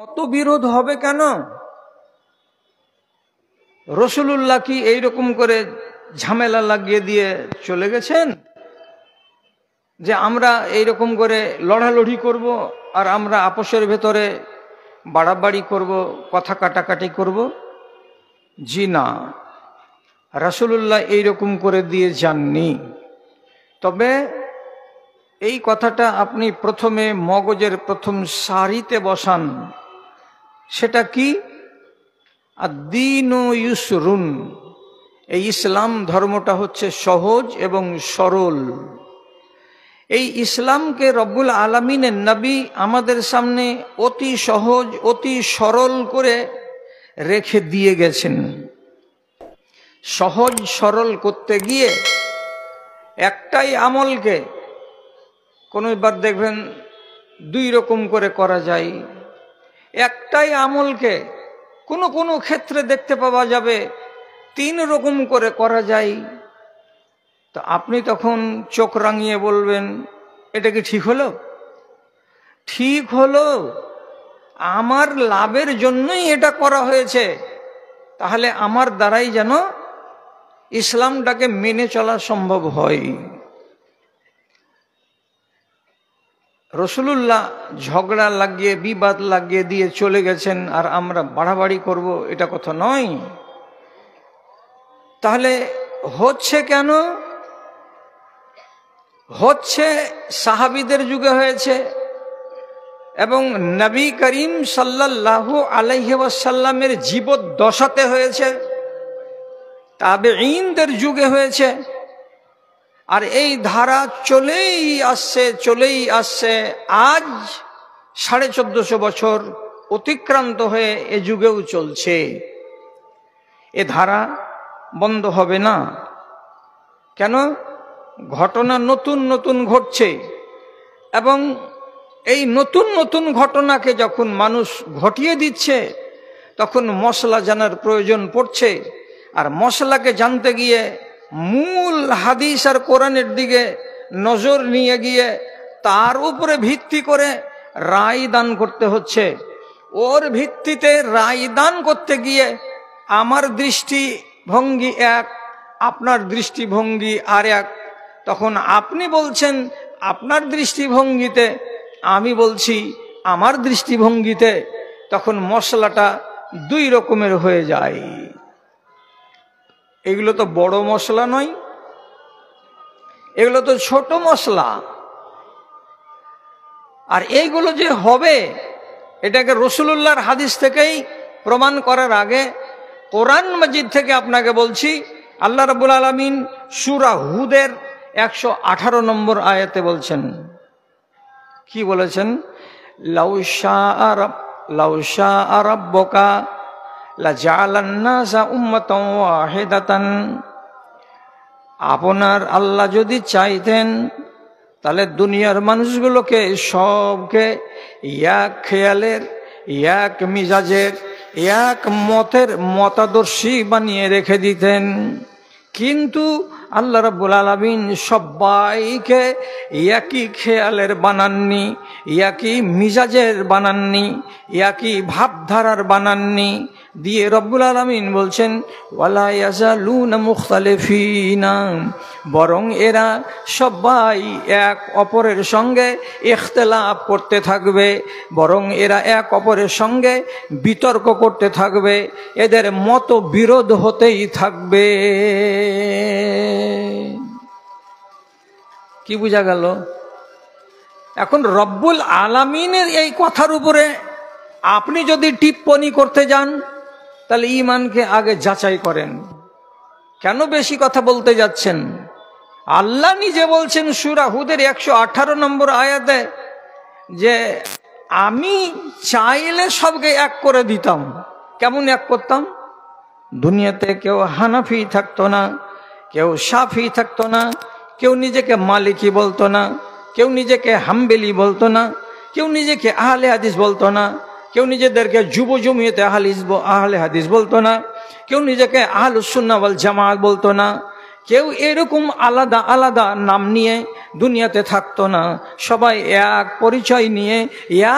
মতবিরোধ হবে কেন? রাসূলুল্লাহ কি এইরকম করে ঝামেলা লাগিয়ে দিয়ে চলে গেছেন যে আমরা এইরকম করে লড়ালড়ি করব আর আমরা আপোষের ভেতরে বাড়াবাড়ি করব, কথা কাটাকাটি করব? জি না, রাসূলুল্লাহ এইরকম করে দিয়ে যাননি। তবে এই কথাটা আপনি প্রথমে মগজের প্রথম সারিতে বসান। সেটা কি? আদ-দীনু ইউসরুন, এই ইসলাম ধর্মটা হচ্ছে সহজ এবং সরল। এই ইসলামকে রব্বুল আলামিনের নবী আমাদের সামনে অতি সহজ অতি সরল করে রেখে দিয়ে গেছেন। সহজ সরল করতে গিয়ে একটাই আমলকে কোনোবার দেখবেন দুই রকম করে করা যায়, একটাই আমলকে কোনো কোনো ক্ষেত্রে দেখতে পাওয়া যাবে তিন রকম করে করা যায়। তো আপনি তখন চোখ রাঙিয়ে বলবেন, এটা কি ঠিক হলো? ঠিক হলো, আমার লাভের জন্যই এটা করা হয়েছে, তাহলে আমার দ্বারাই যেন ইসলামটাকে মেনে চলা সম্ভব হয়। রাসূলুল্লাহ ঝগড়া লাগিয়ে বিবাদ লাগিয়ে দিয়ে চলে গেছেন আর আমরা বাড়াবাড়ি করব, এটা কথা নয়। তাহলে হচ্ছে কেন? হচ্ছে সাহাবীদের যুগে হয়েছে এবং নবী করিম সাল্লাল্লাহু আলাইহি ওয়াসাল্লামের জীবদ্দশাতে হয়েছে, তাবেঈনদের যুগে হয়েছে। আর এই ধারা চলেই আসছে। আজ 1450 বছর অতিক্রান্ত হয়ে এ যুগেও চলছে। এ ধারা বন্ধ হবে না। কেন? ঘটনা নতুন নতুন ঘটছে এবং এই নতুন নতুন ঘটনাকে যখন মানুষ ঘটিয়ে দিচ্ছে তখন মশলা জানার প্রয়োজন পড়ছে। আর মশলাকে জানতে গিয়ে মূল হাদিস আর কোরআনের দিকে নজর নিয়ে গিয়ে তার উপরে ভিত্তি করে রায় দান করতে হচ্ছে। ওর ভিত্তিতে রায় দান করতে গিয়ে আমার দৃষ্টিভঙ্গি এক, আপনার দৃষ্টিভঙ্গি আর এক। তখন আপনি বলছেন আপনার দৃষ্টিভঙ্গিতে, আমি বলছি আমার দৃষ্টিভঙ্গিতে, তখন মশলাটা দুই রকমের হয়ে যায়। এগুলো তো বড় মশলা নয়, এগুলো তো ছোট মশলা। আর এইগুলো যে হবে এটাকে রাসূলুল্লাহর হাদিস থেকেই প্রমাণ করার আগে কোরআন মাজিদ থেকে আপনাকে বলছি। আল্লাহ রাব্বুল আলামিন সূরা হুদের 118 নম্বর আয়াতে বলছেন, কি বলেছেন? লাউ শাআ রাব্বুকা লাজাআলান নাসা উম্মাতান ওয়াহিদাতান, আপনার আল্লাহ যদি চাইতেন তাহলে দুনিয়ার মানুষগুলোকে সবকে এক খেয়ালের, এক মিজাজের, এক মতের মতাদর্শী বানিয়ে রেখে দিতেন। কিন্তু আল্লাহ রাব্বুল আলামিন সবাইকে একই খেয়ালের বানাননি, একই মিজাজের বানাননি, একই ভাবধারার বানাননি। দিয়ে রব্বুল আলামিন বলছেন ওয়ালা ইয়াজালুনা মুখতালিফিনা, বরং এরা সবাই এক অপরের সঙ্গে ইখতিলাফ করতে থাকবে, বরং এরা এক অপরের সঙ্গে বিতর্ক করতে থাকবে, এদের মত বিরোধ হতেই থাকবে। কি বোঝা গেল? এখন রব্বুল আলামিনের এই কথার উপরে আপনি যদি টিপ্পনী করতে যান তাহলে ঈমানকে আগে যাচাই করেন। কেন বেশি কথা বলতে যাচ্ছেন? আল্লাহ নিজে বলছেন সূরা হুদের 118 নম্বর আয়াতে যে আমি চাইলে সবকে এক করে দিতাম। কেমন এক করতাম? দুনিয়াতে কেউ হানাফি থাকতো না, কেউ শাফি থাকতো না, কেউ নিজেকে মালিকি বলতো না, কেউ নিজেকে হাম্বেলি বলতো না, কেউ নিজেকে আহলে হাদিস বলতো না, কেউ নিজেদেরকে যুব জমিয়তে আহলে হাদিস বলতো না, কেউ নিজেকে আহলুস সুন্নাহ ওয়াল জামাত বলতো না, কেউ এরকম আলাদা আলাদা নাম নিয়ে দুনিয়াতে থাকতো না, সবাই এক পরিচয় নিয়ে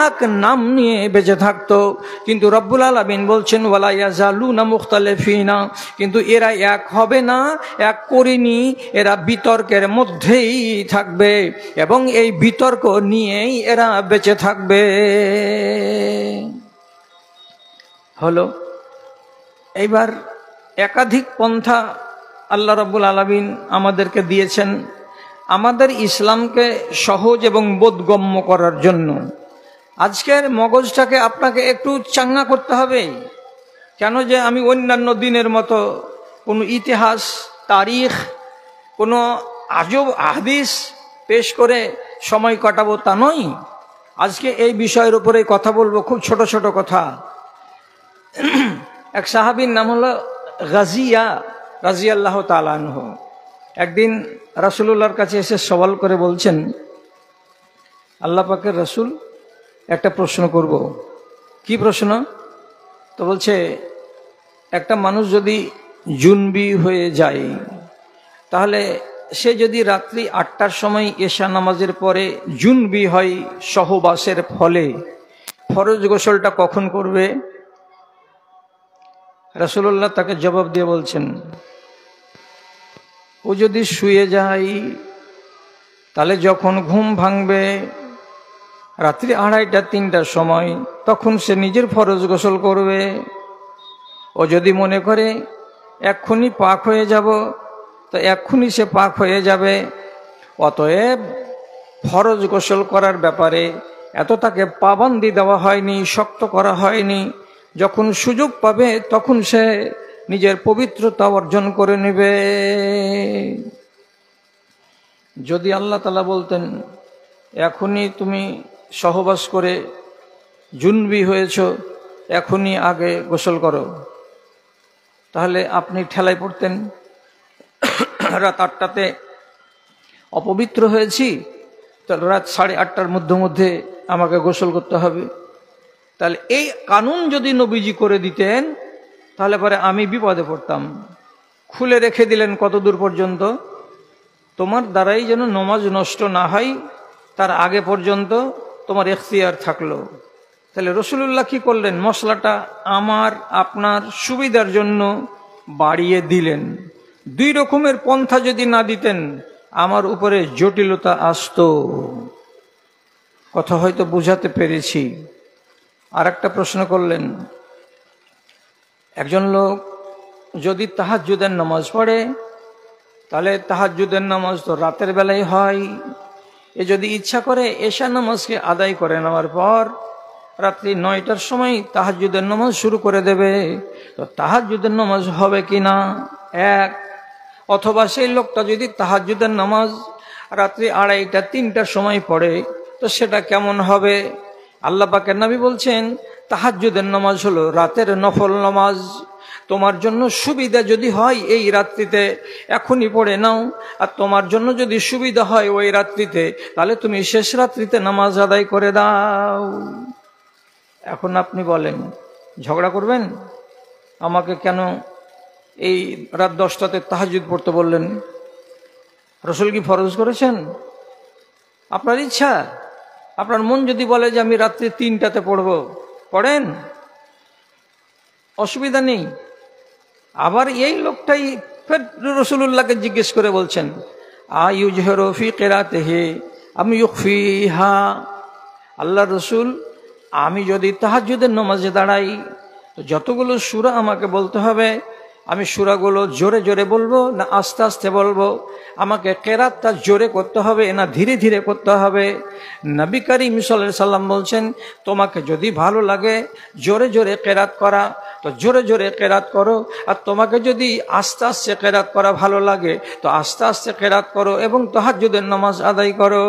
এক নাম নিয়ে বেঁচে থাকতো। কিন্তু রব্বুল আলামিন বলছেন ওয়ালা ইয়াজালুনা মুখতালিফিনা, কিন্তু এরা এক হবে না, এক করেনি, এরা বিতর্কের মধ্যেই থাকবে এবং এই বিতর্ক নিয়েই এরা বেঁচে থাকবে। হলো এইবার একাধিক পন্থা আল্লাহ রাব্বুল আলামিন আমাদেরকে দিয়েছেন আমাদের ইসলামকে সহজ এবং বোধগম্য করার জন্য। আজকের মগজটাকে আপনাকে একটু চাঙ্গা করতে হবে। কেন যে আমি অন্যান্য দিনের মতো কোনো ইতিহাস, তারিখ, কোনো আজব হাদিস পেশ করে সময় কাটাবো তা নয়। আজকে এই বিষয়ের উপরে কথা বলবো, খুব ছোট ছোট কথা। এক সাহাবীর নাম হলো গাজিয়া রাদিয়াল্লাহু তাআলা আনহু। একদিন রাসূলুল্লাহর কাছে এসে সওয়াল করে বলছেন, আল্লাহ পাকের রাসূল, একটা প্রশ্ন করব। কি প্রশ্ন? তো বলছে, একটা মানুষ যদি জুনবি হয়ে যায়, তাহলে সে যদি রাত্রি 8টার সময় এশা নামাজের পরে জুনবি হয় সহবাসের ফলে, ফরজ গোসলটা কখন করবে? রাসূলুল্লাহ তাকে জবাব দিয়ে বলছেন, ও যদি শুয়ে যায় তাহলে যখন ঘুম ভাঙবে রাত্রি 2:30-3টার সময়, তখন সে নিজের ফরজ গোসল করবে। ও যদি মনে করে এক্ষুনি পাক হয়ে যাব, তো এক্ষুনি সে পাক হয়ে যাবে। অতএব ফরজ গোসল করার ব্যাপারে এত তাকে পাবন্দি দেওয়া হয়নি, শক্ত করা হয়নি। যখন সুযোগ পাবে তখন সে নিজের পবিত্রতা অর্জন করে নেবে। যদি আল্লাহ তাআলা বলতেন এখনই তুমি সহবাস করে জুনবি হয়েছ, এখনই আগে গোসল করো, তাহলে আপনি ঠেলায় পড়তেন। রাত 8টাতে অপবিত্র হয়েছি, তাহলে রাত 8:30টার মধ্যে আমাকে গোসল করতে হবে। তাহলে এই কানুন যদি নবীজি করে দিতেন তাহলে পরে আমি বিপদে পড়তাম। খুলে রেখে দিলেন কতদূর পর্যন্ত? তোমার দ্বারাই যেন নামাজ নষ্ট না হয় তার আগে পর্যন্ত তোমার এখতিয়ার থাকলো। তাহলে রাসূলুল্লাহ কি করলেন? মশলাটা আমার আপনার সুবিধার জন্য বাড়িয়ে দিলেন। দুই রকমের পন্থা যদি না দিতেন আমার উপরে জটিলতা আসতো। কথা হয়তো বুঝাতে পেরেছি। আর একটা প্রশ্ন করলেন, একজন লোক যদি তাহাজ্জুদের নামাজ পড়ে, তাহলে তাহাজ্জুদের নামাজ তো রাতের বেলায় হয়। এ যদি ইচ্ছা করে এশা নামাজকে আদায় করে নেওয়ার পর রাত্রি 9টার সময় তাহাজ্জুদের নামাজ শুরু করে দেবে, তো তাহাজ্জুদের নামাজ হবে কি না? এক। অথবা সেই লোকটা যদি তাহাজ্জুদের নামাজ রাত্রি 2:30-3টার সময় পড়ে, তো সেটা কেমন হবে? আল্লাহ পাকের নবী বলছেন তাহাজ্জুদের নামাজ হলো রাতের নফল নামাজ। তোমার জন্য সুবিধা যদি হয় এই রাত্রিতে এখনই পড়ে নাও, আর তোমার জন্য যদি সুবিধা হয় ওই রাত্রিতে, তাহলে তুমি শেষ রাত্রিতে নামাজ আদায় করে দাও। এখন আপনি বলেন, ঝগড়া করবেন? আমাকে কেন এই রাত 10টাতে তাহাজ্জুদ পড়তে বললেন? রাসূল কি ফরজ করেছেন? আপনার ইচ্ছা। আপনার মন যদি বলে যে আমি রাত্রি 3টাতে পড়ব, পড়েন, অসুবিধা নেই। আবার এই লোকটাই ফের রাসূলুল্লাহকে জিজ্ঞেস করে বলছেন, আইয়ুজহিরু ফি কিরাতিহি আম ইউখফিহা। আল্লাহ রসুল, আমি যদি তাহাজ্জুদের নামাজে দাঁড়াই তো যতগুলো সূরা আমাকে বলতে হবে, আমি সূরাগুলো জোরে জোরে বলবো না আস্তে আস্তে বলবো? আমাকে কেরাতটা জোরে করতে হবে না ধীরে ধীরে করতে হবে? নবী করিম সাল্লাল্লাহু আলাইহি সাল্লাম বলছেন, তোমাকে যদি ভালো লাগে জোরে জোরে কেরাত করা তো জোরে জোরে কেরাত করো, আর তোমাকে যদি আস্তে আস্তে কেরাত করা ভালো লাগে তো আস্তে আস্তে কেরাত করো এবং তাহাজ্জুদের নামাজ আদায় করো।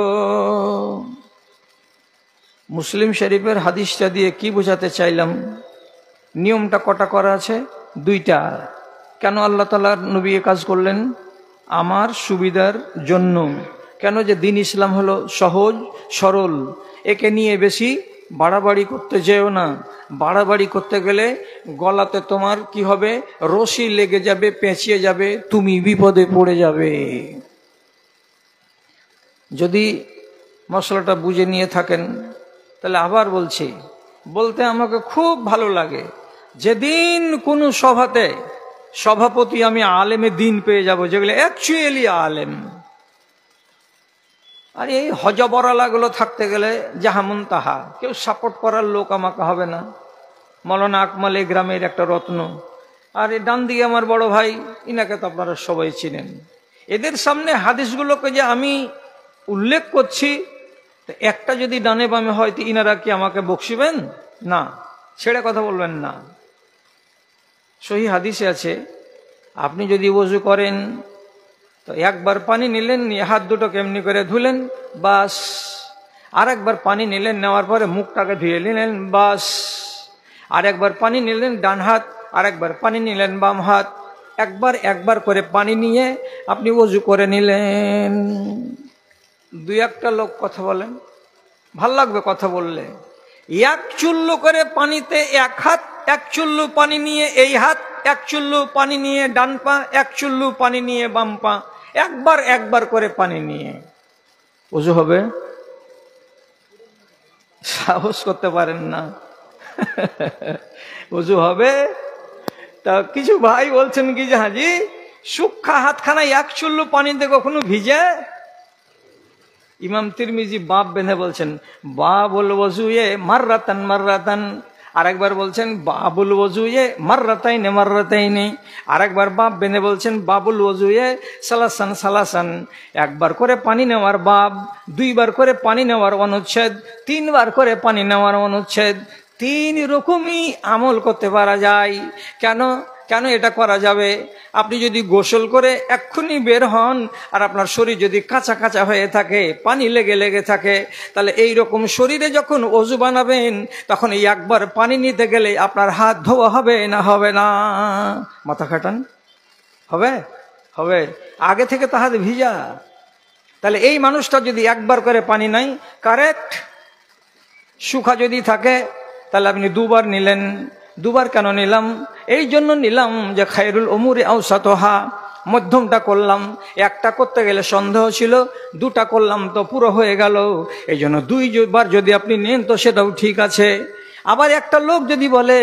মুসলিম শরীফের হাদিসটা দিয়ে কি বোঝাতে চাইলাম? নিয়মটা কটা করা আছে? 2টা। কেন আল্লাহ তাআলা নবী কাজ করলেন? আমার সুবিধার জন্য। কেন যে দিন ইসলাম হলো সহজ সরল, একে নিয়ে বেশি বাড়াবাড়ি করতে যেও না। বাড়াবাড়ি করতে গেলে গলাতে তোমার কি হবে? রশি লেগে যাবে, পেঁচিয়ে যাবে, তুমি বিপদে পড়ে যাবে। যদি মশলাটা বুঝে নিয়ে থাকেন তাহলে আবার বলছি, বলতে আমাকে খুব ভালো লাগে, যেদিন কোনো সভাতে সভাপতি আমি আলেমে দিন পেয়ে যাব, যেগুলো অ্যাকচুয়ালি আলেম। আর এই হজবরালাগুলো থাকতে গেলে জাহামুন তাহা, কেউ সাপোর্ট করার লোক আমাকে হবে না। মৌলানা আকমাল এই গ্রামের একটা রত্ন, আর এই ডান দিকে আমার বড় ভাই, ইনাকে তো আপনারা সবাই চিনেন। এদের সামনে হাদিসগুলোকে যে আমি উল্লেখ করছি, একটা যদি ডানে বামে হয় তো ইনারা কি আমাকে বকশিবেন? না, ছেড়ে কথা বলবেন না। সহি হাদিসে আছে, আপনি যদি ওযু করেন তো একবার পানি নিলেন, নিয়ে হাত দুটো কেমনি করে ধুলেন, বাস। আর একবার পানি নিলেন, নেওয়ার পরে মুখটাকে ধুয়ে নিলেন, বাস। আর একবার পানি নিলেন ডান হাত, আর একবার পানি নিলেন বাম হাত। একবার করে পানি নিয়ে আপনি ওযু করে নিলেন। দুই একটা লোক কথা বলেন, ভাল লাগবে কথা বললে। এক চুল্লু করে পানিতে এক হাত, এক চুল্লু পানি নিয়ে এই হাত, এক চুল্লু পানি নিয়ে ডান পা, এক চুল্লু পানি নিয়ে বাম পা, একবার করে পানি নিয়ে ওযু হবে? সাহস করতে পারেন না। ওযু হবে? তা কিছু ভাই বলছেন কি যে হাজি সুক্ষা হাতখানা এক চুল্লু পানিতে কখনো ভিজে? ইমাম তিরমিজি বাপ বেঁধে বলছেন, বাবুল ওযুয়ে মাররাতান মাররাতান। আরেকবার বলছেন বাবুল ওযুয়ে মাররাতাইনে মাররাতাইনি। আরেকবার বাপ বেঁধে বলছেন বাবুল ওযুয়ে সালাসান সালাসান। একবার করে পানি নেওয়ার বাব, দুইবার করে পানি নেওয়ার অনুচ্ছেদ, তিনবার করে পানি নেওয়ার অনুচ্ছেদ। তিন রকমই আমল করতে পারা যায়। কেন কেন এটা করা যাবে? আপনি যদি গোসল করে এক্ষুনি বের হন আর আপনার শরীর যদি কাঁচা কাঁচা হয়ে থাকে, পানি লেগে থাকে, তাহলে এই রকম শরীরে যখন ওযু বানাবেন তখন এই একবার পানি নিতে গেলে আপনার হাত ধোয়া হবে না হবে না? মাথা খাটান, হবে? হবে। আগে থেকে তো হাত ভিজা। তাহলে এই মানুষটা যদি একবার করে পানি নাই, কারেক্ট। শুখা যদি থাকে তাহলে আপনি দুবার নিলেন। দুবার কেন নিলাম? এই জন্য নিলাম যে খায়রুল উমুরি আওসাতুহা, মধ্যমটা করলাম। একটা করতে গেলে সন্দেহ ছিল, দুটা করলাম তো পুরো হয়ে গেল। এই জন্য দুইবার যদি আপনি নেন তো সেটাও ঠিক আছে। আবার একটা লোক যদি বলে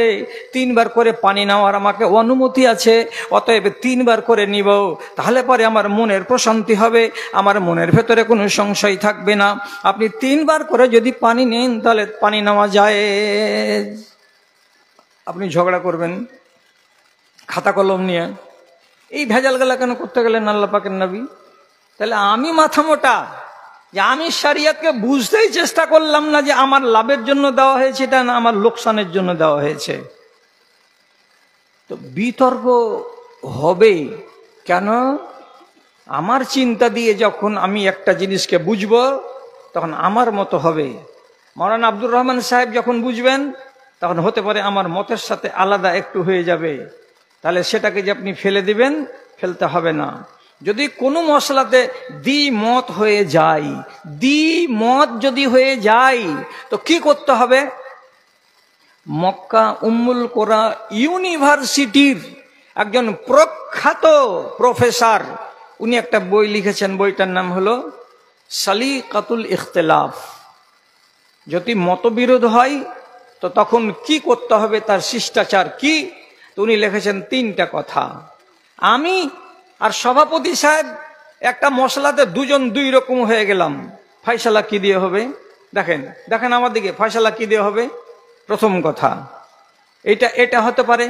তিনবার করে পানি নেওয়ার আমাকে অনুমতি আছে, অতএব তিনবার করে নিব, তাহলে পরে আমার মনের প্রশান্তি হবে, আমার মনের ভেতরে কোনো সংশয় থাকবে না। আপনি তিনবার করে যদি পানি নেন তাহলে পানি নেওয়া যায়। আপনি ঝগড়া করবেন খাতা কলম নিয়ে, এই ভেজাল গেলা কেন করতে গেলেন আল্লাহ পাকের নবী? তাহলে আমি মাথা মোটা যে আমি শরিয়তকে বুঝতেই চেষ্টা করলাম না যে আমার লাভের জন্য দেওয়া হয়েছে এটা, না আমার লোকসানের জন্য দেওয়া হয়েছে। তো বিতর্ক হবে কেন? আমার চিন্তা দিয়ে যখন আমি একটা জিনিসকে বুঝবো তখন আমার মতো হবে। মাওলানা আব্দুর রহমান সাহেব যখন বুঝবেন তখন হতে পারে আমার মতের সাথে আলাদা একটু হয়ে যাবে, তাহলে সেটাকে যে আপনি ফেলে দিবেন, ফেলতে হবে না। যদি কোনো মশলাতে দ্বিমত হয়ে যায়, দ্বিমত যদি হয়ে যায় তো কি করতে হবে? মক্কা উম্মুল কোরা ইউনিভার্সিটির একজন প্রখ্যাত প্রফেসর, উনি একটা বই লিখেছেন, বইটার নাম হলো সালিকাতুল ইখতিলাফ। যদি মতবিরোধ হয় তো তখন কি করতে হবে, তার শিষ্টাচার কি, তো উনি লিখেছেন তিনটা কথা। আমি আর সভাপতি সাহেব একটা মশলাতে দুজন দুই রকম হয়ে গেলাম, ফয়সালা কি দিয়ে হবে? দেখেন দেখেন আমার দিকে, ফয়সালা কি দিয়ে হবে? প্রথম কথা, এটা হতে পারে,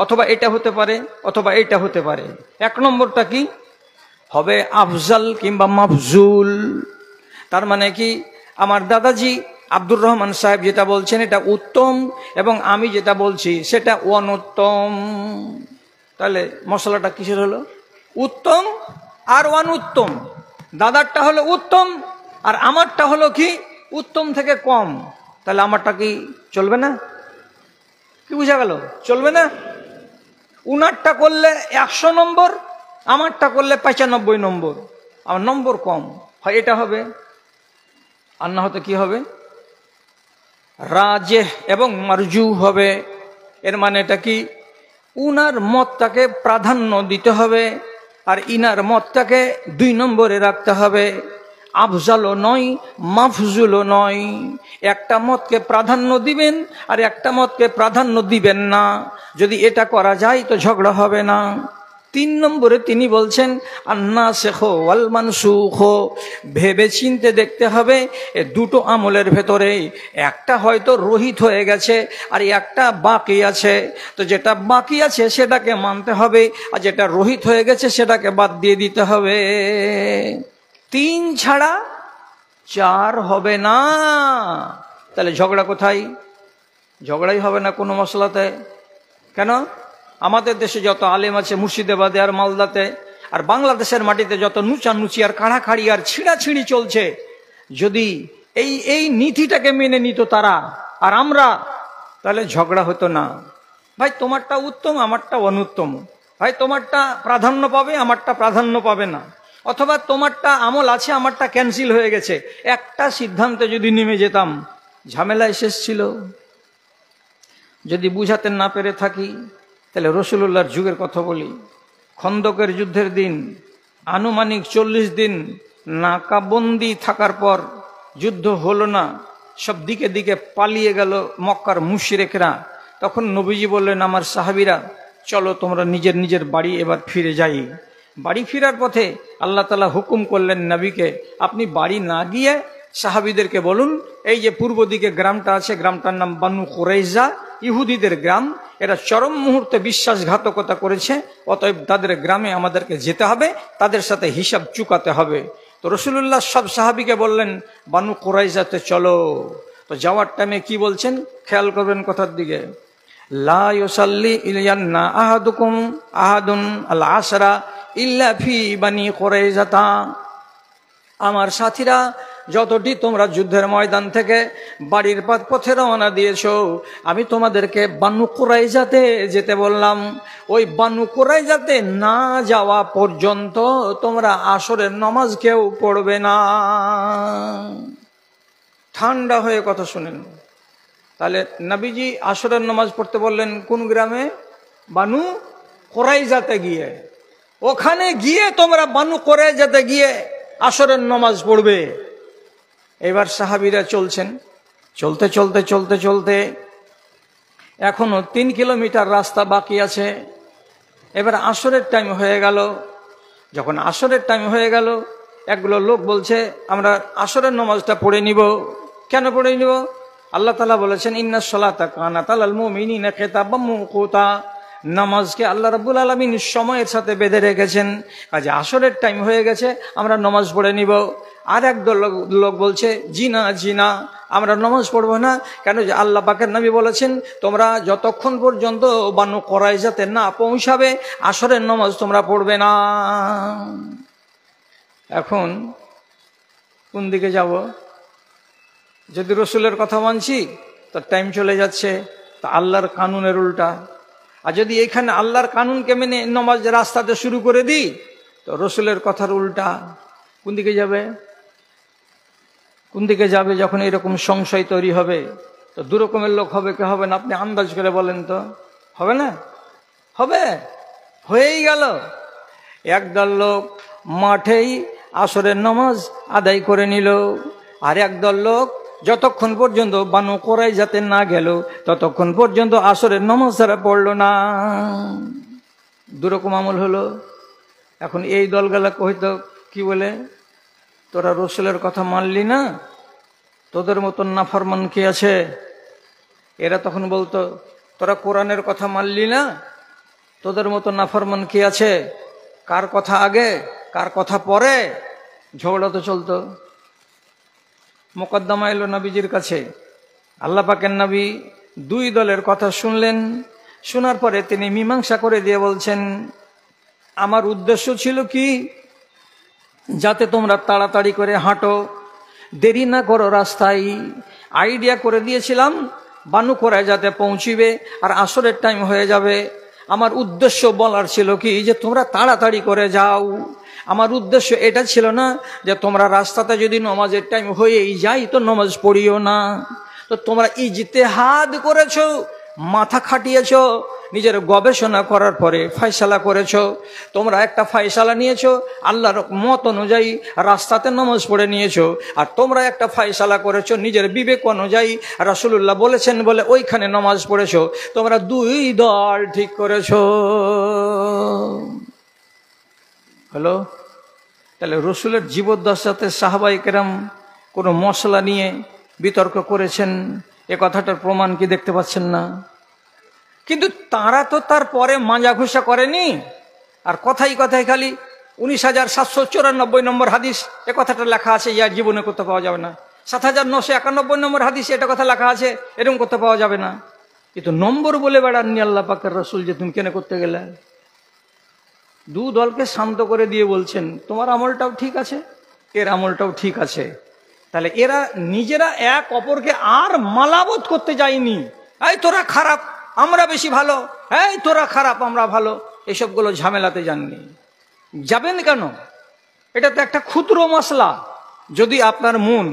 অথবা এটা হতে পারে, অথবা এটা হতে পারে। এক নম্বরটা কি হবে? আফজাল কিংবা মাফজুল। তার মানে কি, আমার দাদাজি আব্দুর রহমান সাহেব যেটা বলছেন এটা উত্তম, এবং আমি যেটা বলছি সেটা অনুত্তম। তাহলে মশলাটা কিসের হলো? উত্তম আর অনুত্তম। দাদারটা হলো উত্তম আর আমারটা হলো কি উত্তম থেকে কম। তাহলে আমারটা কি চলবে না? কি বুঝা গেল? চলবে না। উনারটা করলে 100 নম্বর, আমারটা করলে 95 নম্বর, আমার নম্বর কম হয়, এটা হবে। আর না হতে কি হবে? রাজেহ এবং মারজু হবে। এর মানে এটা কি? উনার মতটাকে প্রাধান্য দিতে হবে আর ইনার মতটাকে 2 নম্বরে রাখতে হবে। আফজালও নয়, মাফজুলও নয়। একটা মতকে প্রাধান্য দিবেন আর একটা মতকে প্রাধান্য দিবেন না। যদি এটা করা যায় তো ঝগড়া হবে না। 3 নম্বরে তিনি বলছেন আন্নাসিখ ওয়াল মানসুখ, ভেবে চিনতে দেখতে হবে এ দুটো আমলের ভেতরে একটা হয়তো রহিত হয়ে গেছে আর একটা বাকি আছে। তো যেটা বাকি আছে সেটাকে মানতে হবে, আর যেটা রহিত হয়ে গেছে সেটাকে বাদ দিয়ে দিতে হবে। 3 ছাড়া 4 হবে না। তাহলে ঝগড়া কোথায়? ঝগড়াই হবে না কোনো মশলাতে। কেন? আমাদের দেশে যত আলেম আছে মুর্শিদাবাদে আর মালদাতে আর বাংলাদেশের মাটিতে যত নুচানুচি আর কাড়াকাড়ি আর ছিঁড়াছিঁড়ি চলছে, যদি এই নীতিটাকে মেনে নিত তারা আর আমরা, তাহলে ঝগড়া হতো না। ভাই তোমারটা উত্তম, আমারটা অনুত্তম, ভাই তোমারটা প্রাধান্য পাবে, আমারটা প্রাধান্য পাবে না, অথবা তোমারটা আমল আছে, আমারটা ক্যান্সেল হয়ে গেছে, একটা সিদ্ধান্তে যদি নেমে যেতাম ঝামেলায় শেষ ছিল। যদি বুঝাতে না পেরে থাকি তাহলে রসুলুল্লাহর যুগের কথা বলি। খন্দকের যুদ্ধের দিন আনুমানিক 40 দিন নাকাবন্দি থাকার পর যুদ্ধ হলো না, সব দিকে দিকে পালিয়ে গেল মক্কার মুশরিকরা। তখন নবীজি বললেন, আমার সাহাবীরা চলো তোমরা নিজের নিজের বাড়ি এবার ফিরে যাই। বাড়ি ফেরার পথে আল্লাহ তাআলা হুকুম করলেন নবীকে, আপনি বাড়ি না গিয়ে সাহাবীদেরকে বলুন, এই যে পূর্ব দিকে গ্রামটা আছে, গ্রামটার নাম বানু কুরাইজা, ইহুদিদের গ্রাম, এরা চরম মুহূর্তে বিশ্বাসঘাতকতা করেছে, অতএব তাদের গ্রামে আমাদেরকে যেতে হবে, তাদের সাথে হিসাব চুকাতে হবে। তো রাসূলুল্লাহ সব সাহাবীকে বললেন বানু কুরাইজাতে চলো। তো যাওয়ার টাইমে কি বলছেন খেয়াল করবেন কথার দিকে, লা ইউসাল্লি ইলান্না আহাদুকুম আহাদুন আল আসরা ইল্লা ফি বানি কুরাইজাতা। আমার সাথীরা, যতটি তোমরা যুদ্ধের ময়দান থেকে বাড়ির পথে রওনা দিয়েছো, আমি তোমাদেরকে বানু কুরাইজাতে যেতে বললাম। ওই বানু কুরাইজাতে না যাওয়া পর্যন্ত তোমরা আসরের নামাজ কেউ পড়বে না। ঠান্ডা হয়ে কথা শুনেন। তাহলে নবীজি আসরের নামাজ পড়তে বললেন কোন গ্রামে? বানু কুরাইজাতে গিয়ে। ওখানে গিয়ে তোমরা বানু কুরাইজাতে গিয়ে আসরের নামাজ পড়বে। এবার সাহাবীরা চলছেন, চলতে চলতে চলতে চলতে এখনো 3 কিলোমিটার রাস্তা বাকি আছে। এবার আসরের টাইম হয়ে গেল। যখন আসরের টাইম হয়ে গেল, একগুলো লোক বলছে আমরা আসরের নামাজটা পড়ে নিব। কেন পড়ে নিব? আল্লাহ তাআলা বলেছেন ইন্নাস সালাতা কানাত আলাল মুমিনিনা কিতাবাম মাওকুতা, নামাজকে আল্লাহ রাব্বুল আলামিন সময়ের সাথে বেঁধে রেখেছেন, কাজে আসরের টাইম হয়ে গেছে, আমরা নামাজ পড়ে নিব। আর একদল লোক বলছে জি না আমরা নামাজ পড়বো না। কেন? যে আল্লাহ পাকের নবী বলেছেন তোমরা যতক্ষণ পর্যন্ত বানু কুরাইজাতে না পৌঁছাবে আসরের নামাজ তোমরা পড়বে না। এখন কোন দিকে যাব? যদি রসুলের কথা মানছি তো টাইম চলে যাচ্ছে, তা আল্লাহর কানুনের উল্টা। আর যদি এখানে আল্লাহর কানুনকে মেনে নামাজ রাস্তাতে শুরু করে দিই তো রসুলের কথার উল্টা। কোন দিকে যাবে? কোন দিকে যাবে? যখন এরকম সংশয় তৈরি হবে তো দু রকমের লোক হবে, কে হবে না? আপনি আন্দাজ করে বলেন তো, হবে না? হবে, হয়েই গেল। একদল লোক মাঠেই আসরের নামাজ আদায় করে নিল, আর একদল লোক যতক্ষণ পর্যন্ত বানু কুরাইজাতে না গেল ততক্ষণ পর্যন্ত আসরের নামাজ তারা পড়লো না। দুরকম আমল হলো। এখন এই দলগুলা হয়তো কি বলে, তোরা রসুলের কথা মানলি না, তোদের মতন নাফরমান কে আছে? এরা তখন বলতো তোরা কোরআনের কথা মানলি না, তোদের মতো নাফরমান কে আছে? কার কথা আগে কার কথা পরে? ঝগড়া তো চলতো। মোকদ্দমা এলো নবীজির কাছে। আল্লাহ পাকের নবী 2 দলের কথা শুনলেন। শোনার পরে তিনি মীমাংসা করে দিয়ে বলছেন, আমার উদ্দেশ্য ছিল কি, যাতে তোমরা তাড়াতাড়ি করে হাঁটো, দেরি না করো রাস্তায়। আইডিয়া করে দিয়েছিলাম বানু কুরাইজাতে পৌঁছিবে আর আসরের টাইম হয়ে যাবে। আমার উদ্দেশ্য বলার ছিল কি, যে তোমরা তাড়াতাড়ি করে যাও। আমার উদ্দেশ্য এটা ছিল না যে তোমরা রাস্তাতে যদি নামাজের টাইম হয়েই যাই তো নামাজ পড়িও না। তো তোমরা ইজতিহাদ করেছো, মাথা খাটিয়েছো, নিজের গবেষণা করার পরে ফয়সালা করেছো। তোমরা একটা ফয়সালা নিয়েছো, আল্লাহর মত অনুযায়ী রাস্তাতে নামাজ পড়ে নিয়েছো। আর তোমরা একটা ফয়সালা করেছো নিজের বিবেক অনুযায়ী, রাসূলুল্লাহ বলেছেন বলে ওইখানে নামাজ পড়েছো। তোমরা দুই দল ঠিক করেছো। হ্যালো, তাহলে রসুলের জীবদ্দশাতে সাহাবায়ে কেরাম কোনো মশলা নিয়ে বিতর্ক করেছেন, এ কথাটার প্রমাণ কি দেখতে পাচ্ছেন না? কিন্তু তারা তো তারপরে মাজা ঘুষা করেনি। আর কথাই কথাই খালি 19,794 নম্বর হাদিস, এ কথাটা লেখা আছে, ইয়ার জীবনে করতে পাওয়া যাবে না। 7,991 নম্বর হাদিস, এটা কথা লেখা আছে, এরকম করতে পাওয়া যাবে না। কিন্তু নম্বর বলে বেড়াননি আল্লাহ পাকের রসুল যে তুমি কেন করতে গেলে। দু দলকে শান্ত করে দিয়ে বলছেন তোমার আমলটাও ঠিক আছে, এর আমলটাও ঠিক আছে। তাহলে এরা নিজেরা এক অপরকে আর মালাবত করতে যায়নি, এই তোরা খারাপ আমরা বেশি ভালো, এই তোরা খারাপ আমরা ভালো, এসবগুলো ঝামেলাতে যাননি। যাবেন কেন? এটা তো একটা ক্ষুদ্র মশলা। যদি আপনার মন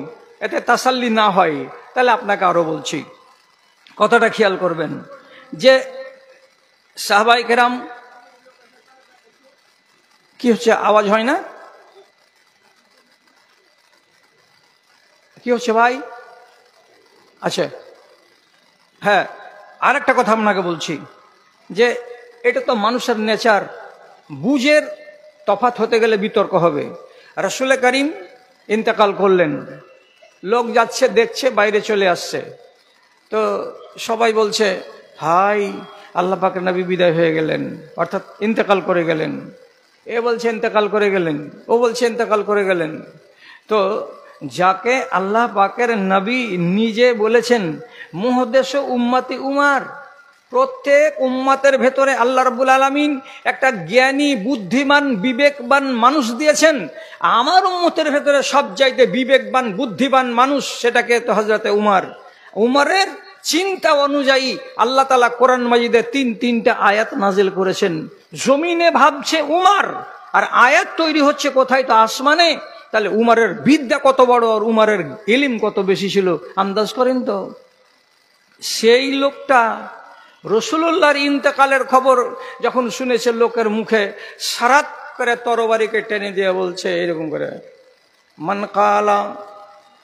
এতে তাসাল্লি না হয়, তাহলে আপনাকে আরো বলছি, কথাটা খেয়াল করবেন যে সাহাবায়ে কেরাম, কি হচ্ছে আওয়াজ হয় না? কি হচ্ছে ভাই? আচ্ছা, হ্যাঁ, আর একটা কথা আপনাকে বলছি যে এটা তো মানুষের নেচার, বুঝের তফাৎ হতে গেলে বিতর্ক হবে। রাসূল করিম ইন্তেকাল করলেন, লোক যাচ্ছে দেখছে, বাইরে চলে আসছে, তো সবাই বলছে হাই আল্লাহ পাকের নবী বিদায় হয়ে গেলেন, অর্থাৎ ইন্তেকাল করে গেলেন। এ বলছে ইন্তেকাল করে গেলেন, ও বলছে ইন্তেকাল করে গেলেন। তো যাকে আল্লাহ পাকের নবী নিজে বলেছেন মুহদ্দেস উম্মতি উমার, প্রত্যেক উম্মতের ভেতরে আল্লাহ রাব্বুল আলামিন একটা জ্ঞানী বুদ্ধিমান বিবেকবান মানুষ দিয়েছেন। আমার উম্মতের ভেতরে সবচাইতে বিবেকবান বুদ্ধিমান মানুষ, সেটাকে তো হযরতে উমর। উমরের চিন্তা অনুযায়ী আল্লাহ তাআলা কোরআন মাজিদে তিনটা আয়াত নাজিল করেছেন। জমিনে ভাবছে উমর, আর আয়াত তৈরি হচ্ছে কোথায়? তো আসমানে। তাহলে উমরের বিদ্যা কত বড় আর উমরের ইলম কত বেশি ছিল, আন্দাজ করেন তো। সেই লোকটা রাসূলুল্লাহর ইন্তেকালের খবর যখন শুনেছে লোকের মুখে, সারাত করে তরবারিকে টেনে দিয়ে বলছে এরকম করে, মান কালা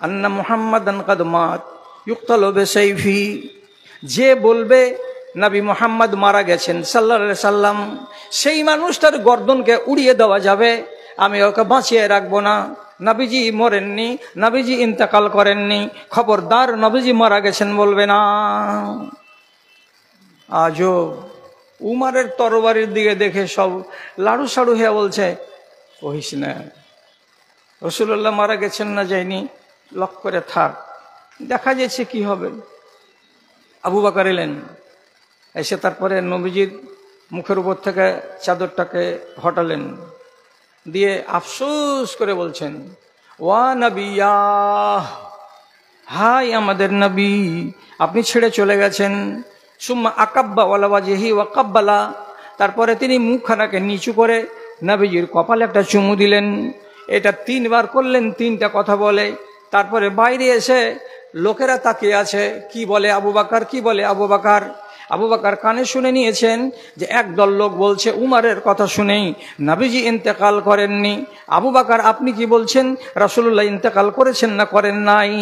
আন্না মুহাম্মাদান কাদ মাত ইউক্তালু বিসাইফি, যে বলবে নবী মুহাম্মদ মারা গেছেন সাল্লাল্লাহু আলাইহি সাল্লাম, সেই মানুষটার গর্দনকে উড়িয়ে দেওয়া যাবে, আমি ওকে বাঁচিয়ে রাখবো না। নবীজি মরেননি, নবীজি ইন্তেকাল করেননি, খবরদার নবীজি মারা গেছেন বলবে না। আজও উমারের তরবারির দিকে দেখে সব লাড়ু সাড়ু হয়ে বলছে কহিস না, রাসূলুল্লাহ মারা গেছেন না যায়নি, লক করে থাক, দেখা যাচ্ছে কি হবে। আবু বকর এলেন, এসে তারপরে নবীজির মুখের উপর থেকে চাদরটাকে হটালেন, দিয়ে আফসোস করে বলছেন ওয়া নবিয়া, হাই আমাদের নবী, আপনি ছেড়ে চলে গেছেন। সুম্মা আকাব্বা ওয়ালা ওয়াজহি ওয়া কাব্বালা, তারপরে তিনি মুখখানাকে নিচু করে নবীজির কপালে একটা চুমু দিলেন। এটা 3 বার করলেন, 3টা কথা বলে। তারপরে বাইরে এসে লোকেরা তাকিয়ে আছে, কি বলে আবু বকর, কি বলে আবু বকর। আবু বকর কানে শুনে নিয়েছেন যে একদল লোক বলছে উমরের কথা শুনেই নবীজি ইন্তেকাল করেননি। আবু বকর আপনি কি বলছেন, রাসূলুল্লাহ ইন্তেকাল করেছেন না করেন নাই?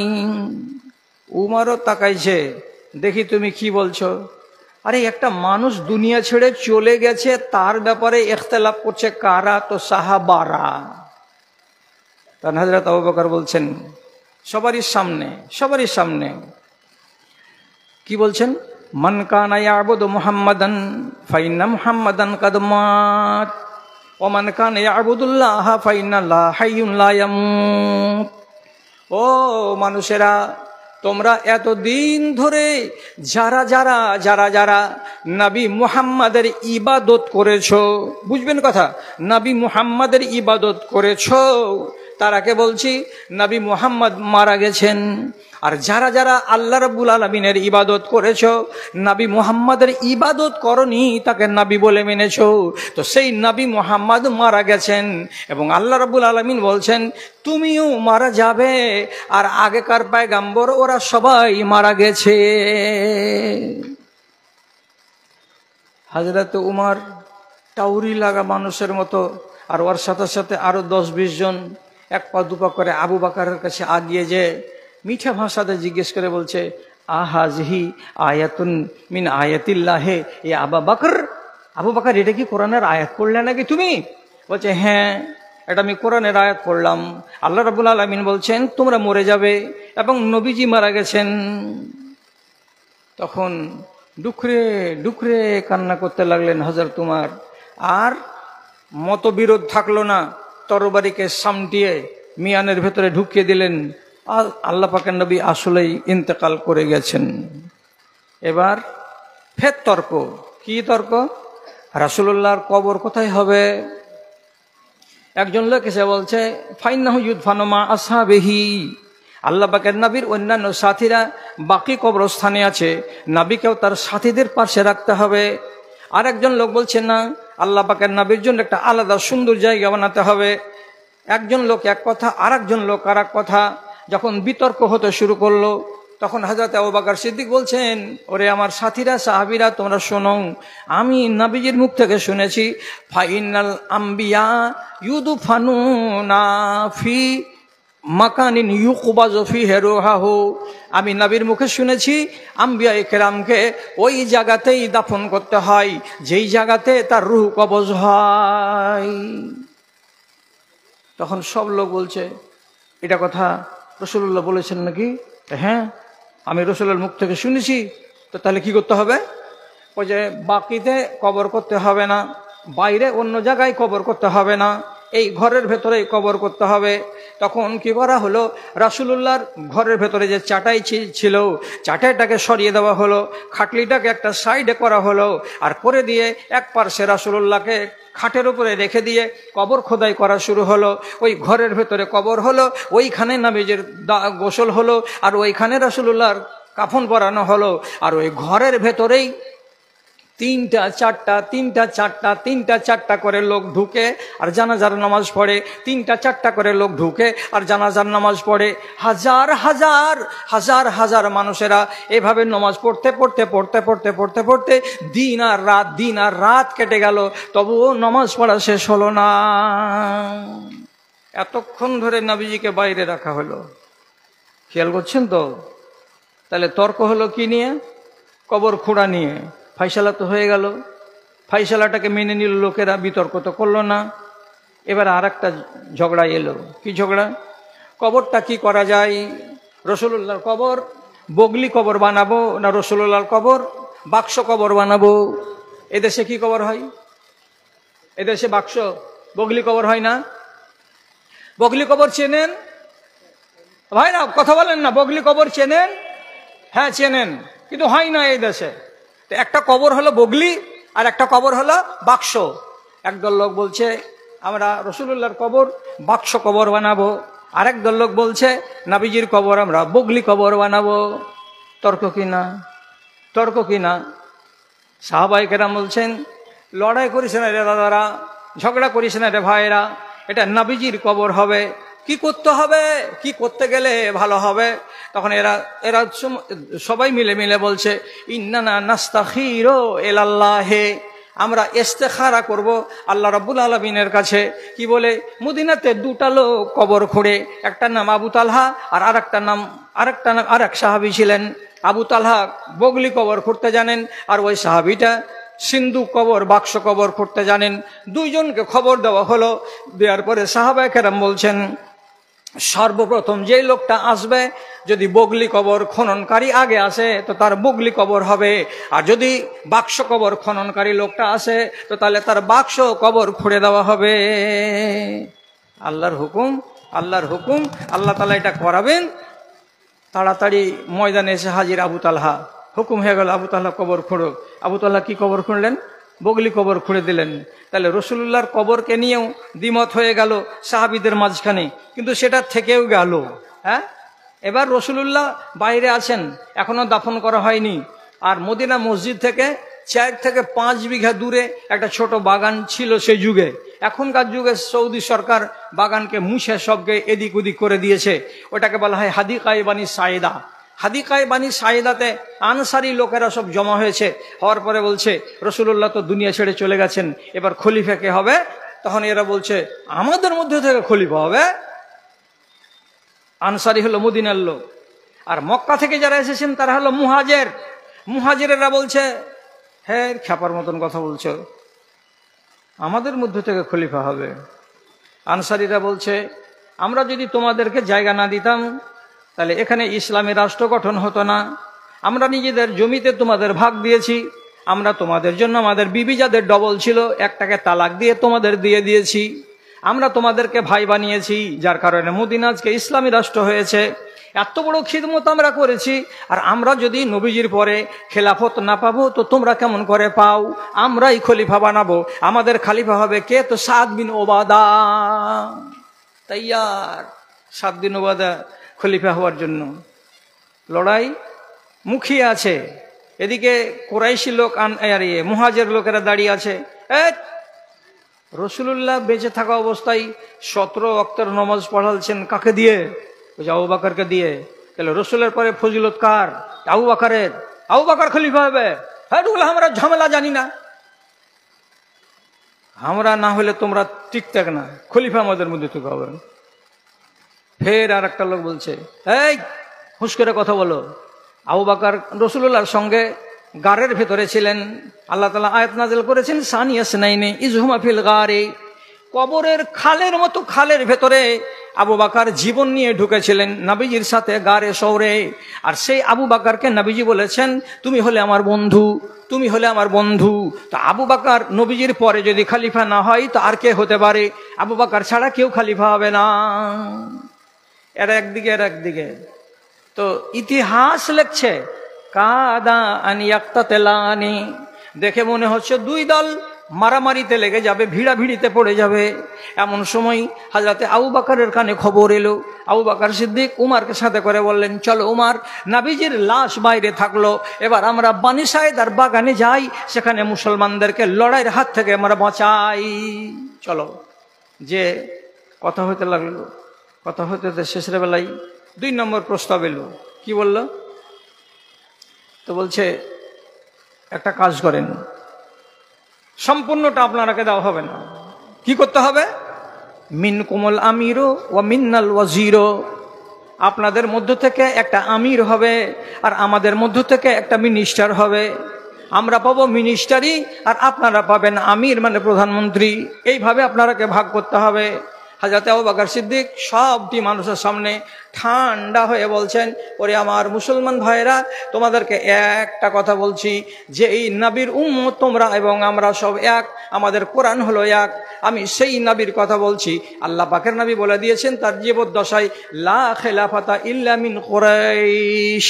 উমরও তাকাইছে, দেখি তুমি কি বলছো। আরে একটা মানুষ দুনিয়া ছেড়ে চলে গেছে, তার ব্যাপারে ইখতিলাফ করছে কারা? তো সাহাবারা। তখন হযরত আবু বকর বলছেন সবারই সামনে কি বলছেন, মান কানা ইয়াবুদু মুহাম্মাদান ফাইন্না মুহাম্মাদান কাদ মাত ওয়া মান কানা ইয়াবুদুল্লাহ ফাইন্নাল্লাহা হাইয়ুন লা ইয়ামুত। ও মানুষেরা, তোমরা এতদিন ধরে যারা যারা যারা যারা নবী মুহাম্মাদের ইবাদত করেছো, বুঝবেন কথা, নবী মুহাম্মাদের ইবাদত করেছো, তারাকে বলছি নবী মুহাম্মদ মারা গেছেন। আর যারা যারা আল্লাহ রাব্বুল আলামিনের ইবাদত করেছো, নবী মুহাম্মাদের ইবাদত করনি, তাকে নবী বলে মেনেছো, তো সেই নবী মুহাম্মদ মারা গেছেন। এবং আল্লাহ রাব্বুল আলামিন বলছেন তুমিও মারা যাবে, আর আগেকার পয়গম্বর ওরা সবাই মারা গেছে। হযরত উমর টাউরি লাগা মানুষের মতো, আর ওর সাথে সাথে আরো 10-20 জন এক পা দুপা করে আবু বকরের কাছে আগিয়ে যে মিঠা ভাষাতে জিজ্ঞেস করে বলছে, আহাযহি আয়াতুন মিন আয়াতিল্লাহে এ আবু বকর, আবু বকর এটা কি কোরআনের আয়াত পড়লে নাকি তুমি? বলছে হ্যাঁ, এটা আমি কোরআনের আয়াত পড়লাম। আল্লাহ রাব্বুল আলামিন বলছেন তোমরা মরে যাবে এবং নবীজি মারা গেছেন। তখন ডুকরে ডুকরে কান্না করতে লাগলেন হযরত উমর। আর মতবিরোধ থাকলো না, তরবারিকে সামটিয়ে মিয়ানের ভেতরে ঢুকিয়ে দিলেন। আল্লাহ পাকের নবী আসলেই ইন্তেকাল করে গেছেন। এবার ফের তর্ক। কি তর্ক? রাসূলুল্লাহর কবর কোথায় হবে? একজন লোক এসে বলছে ফাইন্নাহু ইউদফানু মা আসহাবিহি, আল্লাহ পাকের নবীর অন্যান্য সাথীরা বাকি কবরস্থানে আছে, নবীকেও তার সাথীদের পাশে রাখতে হবে। আর একজন লোক বলছে না, আল্লাহ পাকের নবীর জন্য একটা আলাদা সুন্দর জায়গা বানাতে হবে। একজন লোক এক কথা, আর একজন লোক আর এক কথা। যখন বিতর্ক হতে শুরু করলো, তখন হযরত আবু বকর সিদ্দিক বলছেন, ওরে আমার সাথীরা, সাহাবীরা, তোমরা শোনো, আমি নবীজির মুখ থেকে শুনেছি ফাইনাল আম্বিয়া ইউদফানুনা ফি মাকানিন ইউকবাযু ফিহি রূহুহু, আমি নবীর মুখে শুনেছি আম্বিয়ায়ে কেরামকে ওই জায়গাতেই দাফন করতে হয় যেই জায়গাতে তার রূহ কবজ হয়। তখন সব লোক বলছে এটা কথা রাসূলুল্লাহ বলেছেন নাকি? হ্যাঁ, আমি রাসূলের মুখ থেকে শুনেছি। তো তাহলে কি করতে হবে? ওই যে বাকিতে কবর করতে হবে না, বাইরে অন্য জায়গায় কবর করতে হবে না, এই ঘরের ভেতরেই কবর করতে হবে। তখন কি করা হলো, রাসূলুল্লাহর ঘরের ভেতরে যে চাটাই ছিল, চাটাইটাকে সরিয়ে দেওয়া হলো, খাটলিটাকে একটা সাইডে করা হলো, আর করে দিয়ে এক পার্শ্বে রাসূলুল্লাহকে খাটের উপরে রেখে দিয়ে কবর খোদাই করা শুরু হলো। ওই ঘরের ভেতরে কবর হলো, ওইখানে নবীজির গোসল হলো, আর ওইখানে রাসূলুল্লাহর কাফন পরানো হলো। আর ওই ঘরের ভেতরেই তিনটা চারটা করে লোক ঢুকে আর জানাজার নামাজ পড়ে, তিনটা চারটা করে লোক ঢুকে আর জানাজার নামাজ পড়ে। হাজার হাজার মানুষেরা এভাবে নামাজ পড়তে দিন আর রাত কেটে গেল, তবুও নামাজ পড়া শেষ হলো না। এতক্ষণ ধরে নবীজিকে বাইরে রাখা হলো। খেয়াল করছেন তো? তাহলে তর্ক হলো কি নিয়ে? কবর খোঁড়া নিয়ে। ফাইসালা তো হয়ে গেল, ফাইসালাটাকে মেনে নিল লোকেরা, বিতর্ক তো করলো না। এবার আর একটা ঝগড়া এলো। কি ঝগড়া? কবরটা কি করা যায়? রাসূলুল্লাহর কবর বগলি কবর বানাবো না রাসূলুল্লাহর কবর বাক্স কবর বানাবো? এদেশে কি কবর হয়? এদেশে বাক্স বগলি কবর হয় না? বগলি কবর চেনেন ভাইরা? কথা বলেন না। বগলি কবর চেনেন? হ্যাঁ চেনেন, কিন্তু হয় না এই দেশে। তো একটা কবর হলো বগলি আর একটা কবর হলো বাক্স। একদল লোক বলছে আমরা রাসূলুল্লাহর কবর বাক্স কবর বানাবো, আরেক দল লোক বলছে নবীজির কবর আমরা বগলি কবর বানাবো। তর্ক কিনা? সাহাবায়ে কেরাম বলছেন লড়াই করিস না রে দাদারা, ঝগড়া করিস না রে ভাইরা, এটা নবীজির কবর হবে। কি করতে হবে, কি করতে গেলে ভালো হবে? তখন এরা সবাই মিলে বলছে ইন্নানা নাস্তাখিরু ইলাল্লাহি, আমরা ইস্তেখারা করব আল্লাহ রাব্বুল আলামিনের কাছে। কি বলে? মদিনাতে দুটা লোক কবর খোঁড়ে, একটা নাম আবু তালহা আর আরেক সাহাবী ছিলেন। আবু তালহা বগলি কবর খুঁড়তে জানেন, আর ওই সাহাবীটা সিন্ধু কবর বাক্স কবর খুঁড়তে জানেন। দুইজনকে খবর দেওয়া হলো। দেওয়ার পরে সাহাবায়ে কেরাম বলছেন সর্বপ্রথম যে লোকটা আসবে, যদি বগলি কবর খননকারী আগে আসে তো তার বগলি কবর হবে, আর যদি বাক্স কবর খননকারী লোকটা আসে তো তাহলে তার বাক্স কবর খুঁড়ে দেওয়া হবে। আল্লাহর হুকুম, আল্লাহ তাআলা এটা করাবেন। তাড়াতাড়ি ময়দানে এসে হাজির আবু তালহা। হুকুম হয়ে গেল আবু তালহা কবর খুঁড়ো। আবু তালহা কি কবর খুঁড়লেন? বগলি কবর খুঁড়ে দিলেন। তাহলে রাসূলুল্লাহর কবরকে নিয়েও দ্বিমত হয়ে গেল সাহাবীদের মাঝখানে, কিন্তু সেটা থেকেও গেল। হ্যাঁ, এবার রাসূলুল্লাহ বাইরে আছেন, এখনো দাফন করা হয়নি। আর মদিনা মসজিদ থেকে 4 থেকে 5 বিঘা দূরে একটা ছোট বাগান ছিল সেই যুগে। এখনকার যুগে সৌদি সরকার বাগানকে মুছে সবকে এদিক ওদিক করে দিয়েছে। ওটাকে বলা হয় হাদিকায়ে বানি সাইদা। হাদিকায়ে বানি সাইদাতে আনসারি লোকেরা সব জমা হয়েছে। হওয়ার পরে বলছে রাসূলুল্লাহ তো দুনিয়া ছেড়ে চলে গেছেন, এবার খলিফা কে হবে? তখন এরা বলছে আমাদের মধ্যে থেকে খলিফা হবে। আনসারি হলো মদিনার লোক, আর মক্কা থেকে যারা এসেছেন তারা হলো মুহাজির। মুহাজিরেরা বলছে হ্যাঁ খ্যাপার মতন কথা বলছো, আমাদের মধ্যে থেকে খলিফা হবে। আনসারিরা বলছে আমরা যদি তোমাদেরকে জায়গা না দিতাম তাহলে এখানে ইসলামী রাষ্ট্র গঠন হতো না। আমরা নিজেদের জমিতে তোমাদের ভাগ দিয়েছি, আমরা তোমাদের জন্য আমাদের বিবি যাদের ডবল ছিল একটাকে তালাক দিয়ে তোমাদের দিয়ে দিয়েছি, আমরা তোমাদেরকে ভাই বানিয়েছি, যার কারণে মদিনা আজকে ইসলামী রাষ্ট্র হয়েছে। এত বড় খিদমত আমরা করেছি, আর আমরা যদি নবীজির পরে খেলাফত না পাবো তো তোমরা কেমন করে পাও? আমরাই খলিফা বানাবো, আমাদের খলিফা হবে কে? তো সাদ বিন ওবাদা। তৈয়ার সাদ বিন ওবাদা খলিফা হওয়ার জন্য। লড়াই মুখিয়ে আছে, এদিকে কুরাইশি লোক মুহাজির লোকেরা দাঁড়িয়ে আছে। রাসূলুল্লাহ বেঁচে থাকা অবস্থায় 17 ওয়াক্তের নামাজ পড়ালছেন কাকে দিয়ে? আবু বকরকে দিয়ে। তাহলে রসুলের পরে ফজিলত কার? আবু বকরের। আবু বকর খলিফা হবে। হ্যাঁ আমরা ঝামেলা জানি না, আমরা না হলে তোমরা ঠিক থাক না, খলিফা আমাদের মধ্যে থেকে হবে। ফের আর একটা লোক বলছে এই হুঁশ করে কথা বলো। আবু বকর রাসূলুল্লাহর সঙ্গে গারের ভেতরে ছিলেন, আল্লাহ তাআলা আয়াত নাযিল করেছেন সানিয়া সুনাইনে ইজহুমা ফিল গারে, কবরের খালের মতো খালের ভেতরে আবু বকর জীবন নিয়ে ঢুকেছিলেন নবীজির সাথে গারে সৌরে। আর সেই আবু বকরকে নবীজি বলেছেন তুমি হলে আমার বন্ধু, তুমি হলে আমার বন্ধু। তো আবু বকর নবীজির পরে যদি খলিফা না হয় তো আর কে হতে পারে? আবু বকর ছাড়া কেউ খলিফা হবে না। এর একদিকে এর একদিকে। তো ইতিহাস লেখছে কাদা আন ইয়াক্তাতিলানি, দেখে মনে হচ্ছে দুই দল মারামারিতে লেগে যাবে, ভিড়াভিড়িতে পড়ে যাবে। এমন সময় হযরতে আবু বকরের কানে খবর এলো। আবু বকর সিদ্দিক উমারকে সাথে করে বললেন চলো উমার, নবীজির লাশ বাইরে থাকলো, এবার আমরা বানি সাইদার বাগানে যাই, সেখানে মুসলমানদেরকে লড়াইয়ের হাত থেকে আমরা বাঁচাই। চলো। যে কথা হতে লাগলো, কথা হতে শেষের বেলায় 2 নম্বর প্রস্তাব এলো। কি বললো? তো বলছে একটা কাজ করেন, সম্পূর্ণটা আপনারাকে দেওয়া হবে না। কি করতে হবে? মিনকুমুল আমিরু ওয়া মিন্নাল ওয়াজিরু, আপনাদের মধ্য থেকে একটা আমির হবে আর আমাদের মধ্য থেকে একটা মিনিস্টার হবে। আমরা পাবো মিনিস্টারি আর আপনারা পাবেন আমির মানে প্রধানমন্ত্রী। এইভাবে আপনারাকে ভাগ করতে হবে। হযরত আবু বকর সিদ্দিক সবটি মানুষের সামনে ঠান্ডা হয়ে বলছেন ওরে আমার মুসলমান ভাইরা, তোমাদেরকে একটা কথা বলছি যে এই নবীর উম্মত তোমরা এবং আমরা সব এক, আমাদের কোরআন হলো এক। আমি সেই নবীর কথা বলছি, আল্লাহ পাকের নবী বলে দিয়েছেন তার জীবদ্দশায় লা খিলাফাতা ইল্লা মিন কুরাইশ,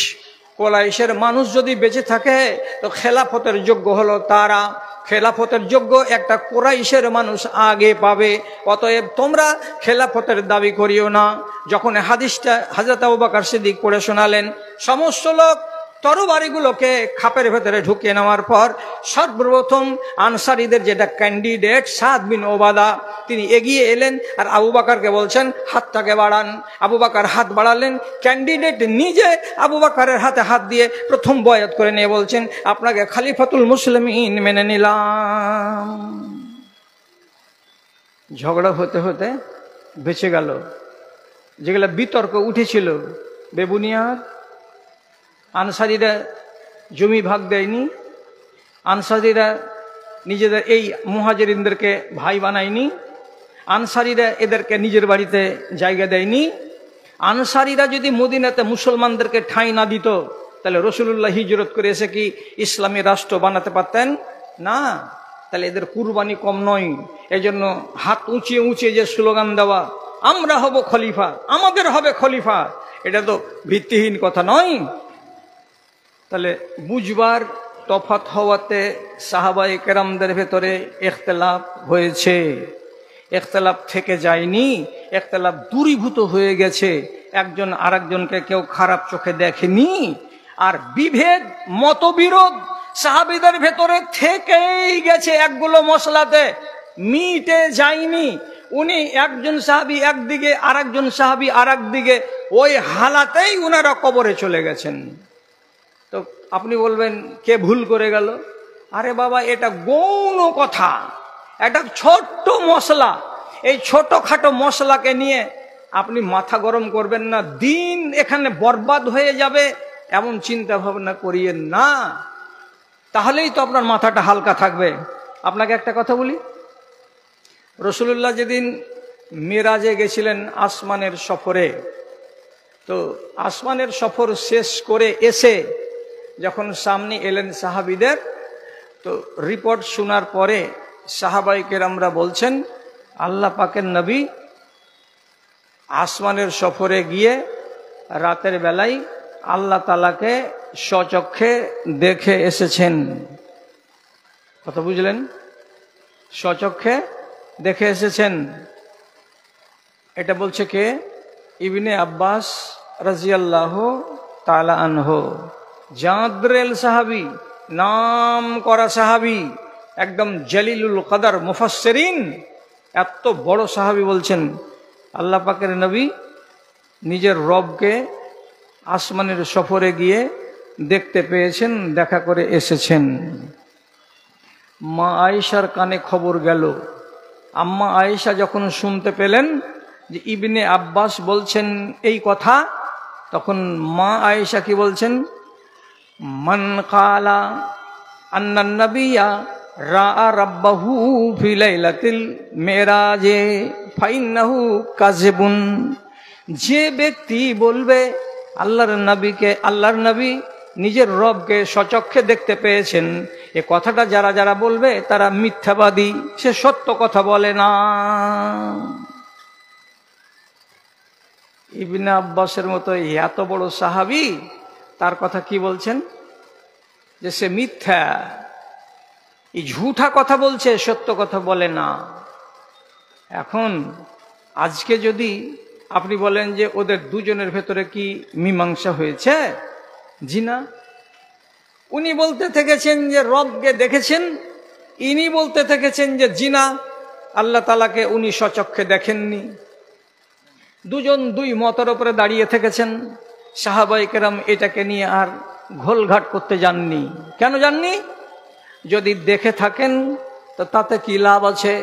কুরাইশের মানুষ যদি বেঁচে থাকে তো খেলাফতের যোগ্য হলো তারা, খেলাফতের যোগ্য একটা কুরাইশের মানুষ আগে পাবে। অতএব তোমরা খেলাফতের দাবি করিও না। যখন হাদিসটা হযরত আবু বকর সিদ্দিক পড়ে শোনালেন, সমস্ত লোক তরবারিগুলোকে খাপের ভেতরে ঢুকিয়ে নেওয়ার পর সর্বপ্রথম আনসারীদের যেটা ক্যান্ডিডেট সাদ বিন ওবাদা, তিনি এগিয়ে এলেন আর আবু বকরকে বলছেন হাতটাকে বাড়ান। আবু বকর হাত বাড়ালেন, ক্যান্ডিডেট নিজে আবু বকরের হাতে হাত দিয়ে প্রথম বয়াত করে নিয়ে বলছেন আপনাকে খলিফাতুল মুসলিমিন মেনে নিলাম। ঝগড়া হতে হতে বেঁচে গেল। যেগুলো বিতর্ক উঠেছিল বেবুনিয়াদ, আনসারীরা জমি ভাগ দেয়নি, আনসারীরা নিজেদের এই মুহাজিরিনদেরকে ভাই বানায়নি, আনসারীরা এদেরকে নিজের বাড়িতে জায়গা দেয়নি। আনসারীরা যদি মদিনাতে মুসলমানদেরকে ঠাঁই না দিত তাহলে রাসূলুল্লাহ হিজরত করে এসে কি ইসলামী রাষ্ট্র বানাতে পারতেন না। তাহলে এদের কুরবানি কম নয়। এজন্য হাত উঁচিয়ে উঁচিয়ে যে স্লোগান দেওয়া আমরা হব খলিফা, আমাদের হবে খলিফা, এটা তো ভিত্তিহীন কথা নয়। তাহলে বুঝবার তফাৎ হওয়াতে সাহাবায়ে কেরামদের ভেতরে ইখতিলাফ হয়েছে, ইখতিলাফ থেকে যায়নি, ইখতিলাফ দূরীভূত হয়ে গেছে। একজন আরেকজনকে কেউ খারাপ চোখে দেখেনি। আর বিভেদ মতবিরোধ সাহাবীদের ভেতরে থেকেই গেছে, একগুলো মশলাতে মিটে যায়নি। উনি একজন সাহাবী একদিকে আর একজন সাহাবী আর একদিকে, ওই হালাতেই উনারা কবরে চলে গেছেন। তো আপনি বলবেন কে ভুল করে গেল? আরে বাবা, এটা গৌণ কথা, একটা ছোট্ট মশলা। এই ছোটখাটো মশলাকে নিয়ে আপনি মাথা গরম করবেন না, দিন এখানে বরবাদ হয়ে যাবে এমন চিন্তা ভাবনা করিয়েন না, তাহলেই তো আপনার মাথাটা হালকা থাকবে। আপনাকে একটা কথা বলি, রাসূলুল্লাহ যেদিন মেরাজে গেছিলেন আসমানের সফরে, তো আসমানের সফর শেষ করে এসে যখন সামনে এলেন সাহাবীদের, তো রিপোর্ট শোনার পরে সাহাবায়ে কেরামরা বলছেন, আল্লাহ পাকের নবী আসমানের সফরে গিয়ে রাতের বেলায় আল্লাহ তাআলাকে স্বচক্ষে দেখে এসেছেন। কথা বুঝলেন? স্বচক্ষে দেখে এসেছেন। এটা বলছে কে? ইবনে আব্বাস রাদিয়াল্লাহু তাআলা আনহু, জাদরেল সাহাবী, নাম করা সাহাবী, একদম জলিলুল কদর মুফাসসিরিন, এত বড় সাহাবী বলছেন আল্লাহ পাকের নবী নিজের রবকে আসমানের সফরে গিয়ে দেখতে পেয়েছেন, দেখা করে এসেছেন। মা আয়েশার কানে খবর গেল। আম্মা আয়েশা যখন শুনতে পেলেন যে ইবনে আব্বাস বলছেন এই কথা, তখন মা আয়েশা কি বলছেন? মান কালা আন্নান নাবিয়্যা রাআ রাব্বাহু ফি লাইলাতিল মেরাজে ফাইন্নাহু কাযিবুন। যে ব্যক্তি বলবে আল্লাহর নবী নিজের রবকে স্বচক্ষে দেখতে পেয়েছেন, এ কথাটা যারা যারা বলবে তারা মিথ্যাবাদী, সে সত্য কথা বলে না। ইবনে আব্বাসের মতো এত বড় সাহাবী, তার কথা কি বলছেন? যে সে মিথ্যা, এই ঝুঠা কথা বলছে, সত্য কথা বলে না। এখন আজকে যদি আপনি বলেন যে ওদের দুজনের ভেতরে কি মীমাংসা হয়েছে? জি না। উনি বলতে থেকেছেন যে রবকে দেখেছেন, ইনি বলতে থেকেছেন যে জিনা, আল্লাহ তাআলাকে উনি স্বচক্ষে দেখেননি। দুজন দুই মতের উপরে দাঁড়িয়ে থেকেছেন। সাহাবায়ে কেরাম এটাকে নিয়ে আর ঘোলঘাট করতে যাননি। কেন যাননি? যদি দেখে থাকেন তো তাতে কি লাভ আছে,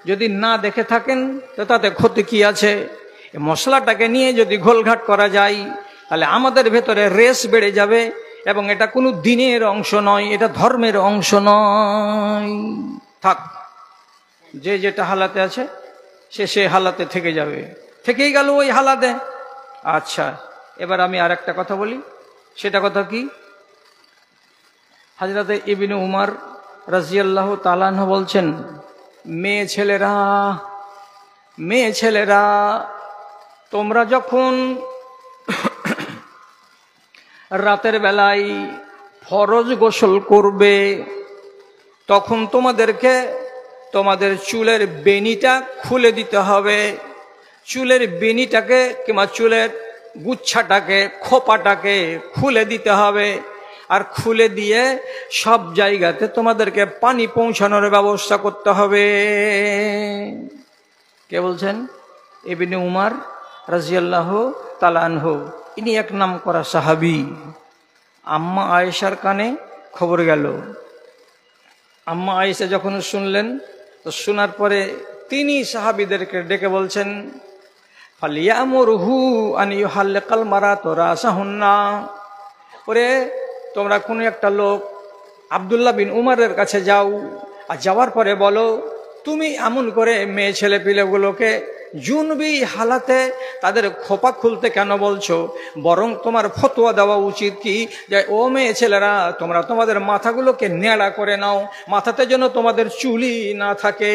যদি না দেখে থাকেন তো তাতে ক্ষতি কি আছে? এই মশলাটাকে নিয়ে যদি ঘোলঘাট করা যায় তাহলে আমাদের ভেতরে রেস বেড়ে যাবে, এবং এটা কোনো দিনের অংশ নয়, এটা ধর্মের অংশ নয়। থাক, যে যেটা হালাতে আছে সে হালাতে থেকে যাবে, থেকেই গেল ওই হালাতে। আচ্ছা, এবার আমি আর একটা কথা বলি। সেটা কথা কি? হযরতে ইবনে উমর রাদিয়াল্লাহু তাআলা আনহু বলছেন, মেয়ে ছেলেরা তোমরা যখন রাতের বেলায় ফরজ গোসল করবে, তখন তোমাদেরকে তোমাদের চুলের বেনিটা খুলে দিতে হবে। চুলের বেনিটাকে কিংবা চুলের গুচ্ছাটাকে, খোপাটাকে খুলে দিতে হবে। আর খুলে দিয়ে সব জায়গাতে তোমাদেরকে পানি পৌঁছানোর ব্যবস্থা করতে হবে। কে বলছেন? ইবনে উমর রাদিয়াল্লাহু তাআলা আনহু। ইনি এক নাম করা সাহাবী। আম্মা আয়েশার কানে খবর গেল। আম্মা আয়েশা যখন শুনলেন, তো শোনার পরে তিনি সাহাবীদেরকে ডেকে বলছেন, ফালিয়ামুরহু আন ইউহাল্লিকাল মারাতু রাসাহুন্না। ওরে, তোমরা কোনো একটা লোক আব্দুল্লাহ বিন উমরের কাছে যাও, আর যাওয়ার পরে বলো, তুমি এমন করে মেয়ে ছেলে পিলেগুলোকে জুনবি হালাতে তাদের খোপা খুলতে কেন বলছো? বরং তোমার ফতোয়া দেওয়া উচিত কি যে ও মেয়ে ছেলেরা, তোমরা তোমাদের মাথাগুলোকে নেড়া করে নাও, মাথাতে যেন তোমাদের চুলই না থাকে।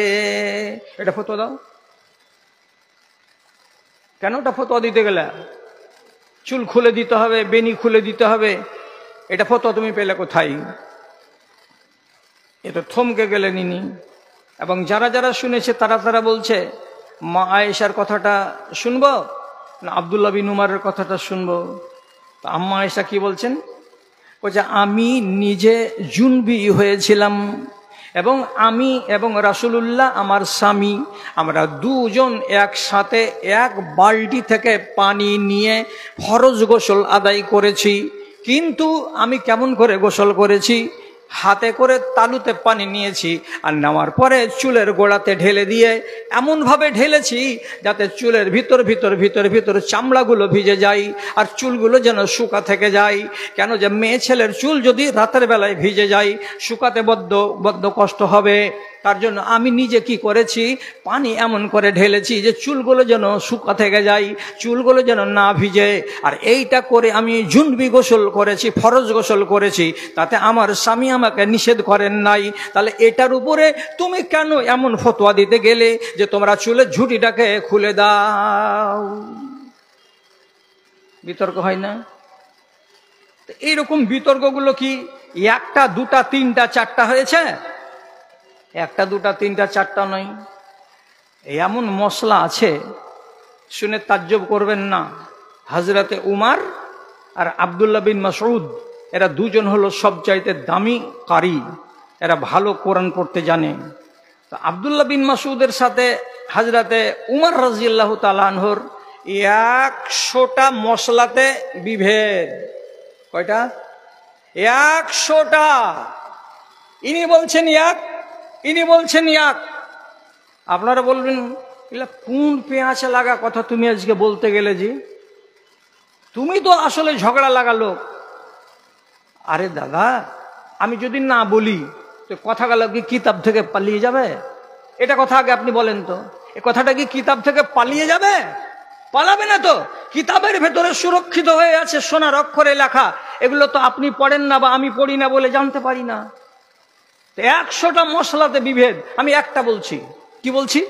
এটা ফতোয়া দাও। কেন ওটা ফতোয়া দিতে গেলে? চুল খুলে দিতে হবে, বেনি খুলে দিতে হবে, এটা ফতোয়া তুমি পেলে কোথায়? এটা থমকে গেলে নিনি। এবং যারা যারা শুনেছে তারা বলছে, মা আয়েশার কথাটা শুনবো না আব্দুল্লাহ বিন উমরের কথাটা শুনবো? তো আম্মা আয়েশা কি বলছেন? বলছে, আমি নিজে জুনবি হয়েছিলাম, এবং আমি এবং রাসূলুল্লাহ আমার স্বামী আমরা দুজন একসাথে এক বালতি থেকে পানি নিয়ে ফরজ গোসল আদায় করেছি। কিন্তু আমি কেমন করে গোসল করেছি, হাতে করে তালুতে পানি নিয়েছি, আর নেওয়ার পরে চুলের গোড়াতে ঢেলে দিয়ে এমনভাবে ঢেলেছি যাতে চুলের ভিতর ভিতর ভিতর ভিতর চামড়াগুলো ভিজে যায় আর চুলগুলো যেন শুকা থেকে যায়। কেন যে মেয়ে ছেলের চুল যদি রাতের বেলায় ভিজে যায় শুকাতে বড্ড কষ্ট হবে। তার জন্য আমি নিজে কি করেছি, পানি এমন করে ঢেলেছি যে চুলগুলো যেন শুকা থেকে যায়, চুলগুলো যেন না ভিজে। আর এইটা করে আমি জুনবি গোসল করেছি, ফরজ গোসল করেছি, তাতে আমার স্বামী আমাকে নিষেধ করেন নাই। তাহলে এটার উপরে তুমি কেন এমন ফতোয়া দিতে গেলে যে তোমরা চুলের ঝুঁটিটাকে খুলে দাও? বিতর্ক হয় না? এইরকম বিতর্কগুলো কি একটা দুটা তিনটা চারটা হয়েছে? একটা দুটা তিনটা চারটা নয়। এমন মশলা আছে শুনে তাজ্জব করবেন না। হযরতে উমর আর আব্দুল্লাহ বিন মাসউদ এরা দুজন হলো সবচাইতে দামি কারি, এরা ভালো কোরআন পড়তে জানে। তো আব্দুল্লাহ বিন মাসউদের সাথে হযরতে উমর রাদিয়াল্লাহু তাআলা আনহুর 100টা মশলাতে বিভেদ। কয়টা? 100টা। ইনি বলছেন এক, ইনি বলছেন এক। আপনারা বলবেন এগুলা কোন পেঁয়াজে লাগা কথা তুমি আজকে বলতে গেলে যে? তুমি তো আসলে ঝগড়া লাগা লোক। আরে দাদা, আমি যদি না বলি তো কথাগুলো কি কিতাব থেকে পালিয়ে যাবে? এটা কথা আগে আপনি বলেন তো, এই কথাটা কি কিতাব থেকে পালিয়ে যাবে? পালাবে না তো। কিতাবের ভেতরে সুরক্ষিত হয়ে আছে সোনার অক্ষরে লেখা, এগুলো তো আপনি পড়েন না বা আমি পড়ি না বলে জানতে পারি না। 100টা মশলাতে বিভেদ, আমি একটা বলছি। কি বলছি?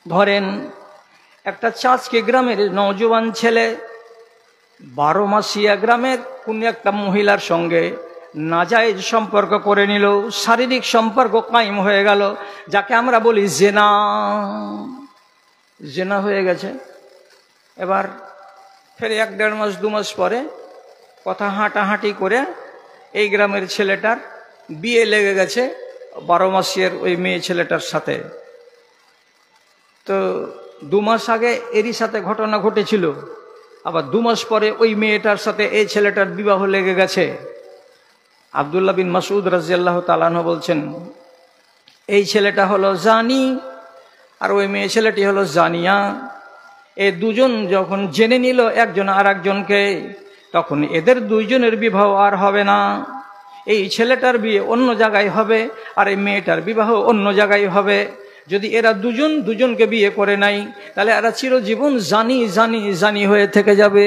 ধরেন একটা চাঁচকে গ্রামের নওজোয়ান ছেলে 12 মাসিয়া গ্রামের কোন একটা মহিলার সঙ্গে নাজায়েজ সম্পর্ক করে নিল, শারীরিক সম্পর্ক কায়েম হয়ে গেল, যাকে আমরা বলি জেনা। জেনা হয়ে গেছে। এবার ফের 1-1.5 মাস 2 মাস পরে কথা হাঁটাহাঁটি করে এই গ্রামের ছেলেটার বিয়ে লেগে গেছে 12 মাসের ওই মেয়ে ছেলেটার সাথে। তো 2 মাস আগে এরই সাথে ঘটনা ঘটেছিল, আবার 2 মাস পরে ওই মেয়েটার সাথে এই ছেলেটার বিবাহ লেগে গেছে। আব্দুল্লাহ বিন মাসউদ রাদিয়াল্লাহু তাআলা আনহু বলছেন, এই ছেলেটা হলো জানি আর ওই মেয়ে ছেলেটি হলো জানিয়া। এই দুজন যখন জেনে নিল একজন আর একজনকে, তখন এদের দুইজনের বিবাহ আর হবে না। এই ছেলেটার বিয়ে অন্য জায়গায় হবে আর এই মেয়েটার বিবাহ অন্য জায়গায় হবে। যদি এরা দুজন দুজনকে বিয়ে করে নাই তাহলে এরা চিরজীবন জানি জানি জানি হয়ে থেকে যাবে।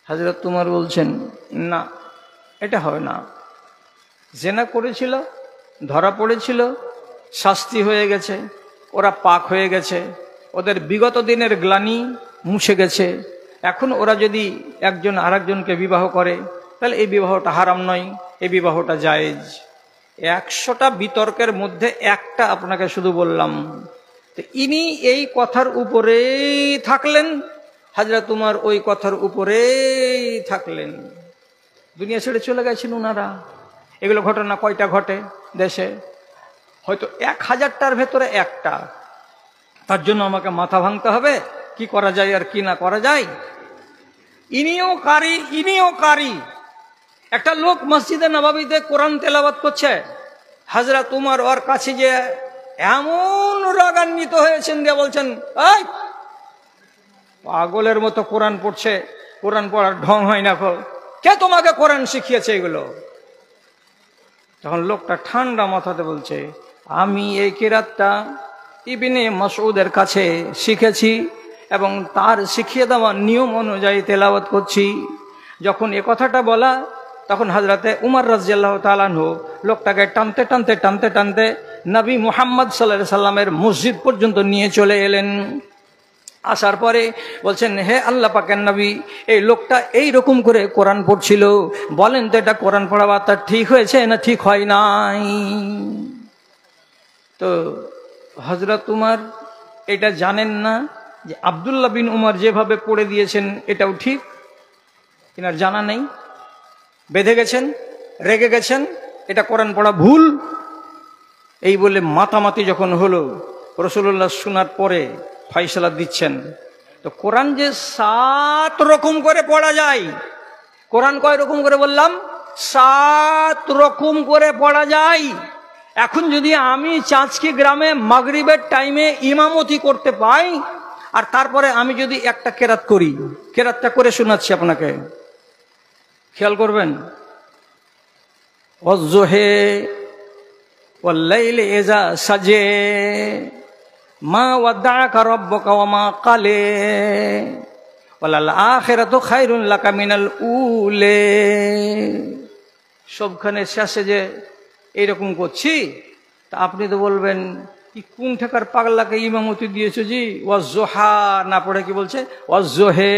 হযরত উমর বলছেন, না, এটা হবে না। জেনা করেছিল, ধরা পড়েছিল, শাস্তি হয়ে গেছে, ওরা পাক হয়ে গেছে, ওদের বিগত দিনের গ্লানি মুছে গেছে। এখন ওরা যদি একজন আরেকজনকে বিবাহ করে তাহলে এই বিবাহটা হারাম নয়, এই বিবাহটা জায়েজ। 100টা বিতর্কের মধ্যে একটা আপনাকে শুধু বললাম। তো ইনি এই কথার উপরেই থাকলেন, হযরত উমর ওই কথার উপরেই থাকলেন, দুনিয়া ছেড়ে চলে গেছেন ওনারা। এগুলো ঘটনা কয়টা ঘটে দেশে? হয়তো 1000টার ভেতরে একটা। তার জন্য আমাকে মাথা ভাঙতে হবে কি করা যায় আর কি না করা যায়। ইনিও কারি, ইনিও কারি। একটা লোক মসজিদে নববীতে কোরআন তেলাওয়াত করছে, হযরত উমর ওর কাছে যে এমন রাগান্বিত হয়েছেন দিয়ে বলছেন, এই পাগলের মতো কোরআন পড়ছে, কোরআন পড়ার ঢং হয় না, কে তোমাকে কোরআন শিখিয়েছে এগুলো? তখন লোকটা ঠান্ডা মাথাতে বলছে, আমি এই কিরাতটা ইবনে মাসউদের কাছে শিখেছি এবং তার শিখিয়ে দেওয়া নিয়ম অনুযায়ী তেলাওয়াত করছি। যখন এ কথাটা বলা তখন হযরতে উমর রাদিয়াল্লাহু তাআলা আনহু লোকটাকে টানতে টানতে টানতে টানতে নবী মুহাম্মদ সাল্লাল্লাহু আলাইহি সাল্লামের মসজিদ পর্যন্ত নিয়ে চলে এলেন। আসার পরে বলছেন, হে আল্লাহ পাকের নবী, এই লোকটা এই রকম করে কোরআন পড়ছিল, বলেন তো এটা কোরআন পড়া তার ঠিক হয়েছে না ঠিক হয় নাই? তো হযরত উমর এটা জানেন না যে আব্দুল্লাহ বিন উমর যেভাবে পড়ে দিয়েছেন এটাও ঠিক, এনার জানা নেই। বেঁধে গেছেন, রেগে গেছেন, এটা কোরআন পড়া ভুল। এই বলে মাতামাতি যখন হলো, রাসূলুল্লাহ শোনার পরে ফয়সালা দিচ্ছেন। তো কোরআন যে 7 রকম করে পড়া যায়, কোরআন কয় রকম করে বললাম? 7 রকম করে পড়া যায়। এখন যদি আমি চাঁচকি গ্রামে মাগরিবের টাইমে ইমামতি করতে পাই, আর তারপরে আমি যদি একটা কেরাত করি, কেরাতটা করে শোনাচ্ছি আপনাকে, খেয়াল করবেন। ওয়াজ্জুহে ওয়াল্লাইলি ইযা সাজে মা ওয়াদ্দাআকা রাব্বুকা ওয়া মা ক্বালে ওয়ালাল আখিরাতু খায়রুন লাকা মিনাল উলে। সবখানে শেষে যে এইরকম করছি, তা আপনি তো বলবেন কি কোন ঠেকার পাগলাকে ইমামতি দিয়েছো জি? ওয়াজ্জুহা না পড়ে কি বলছে? ওয়াজ্জুহে।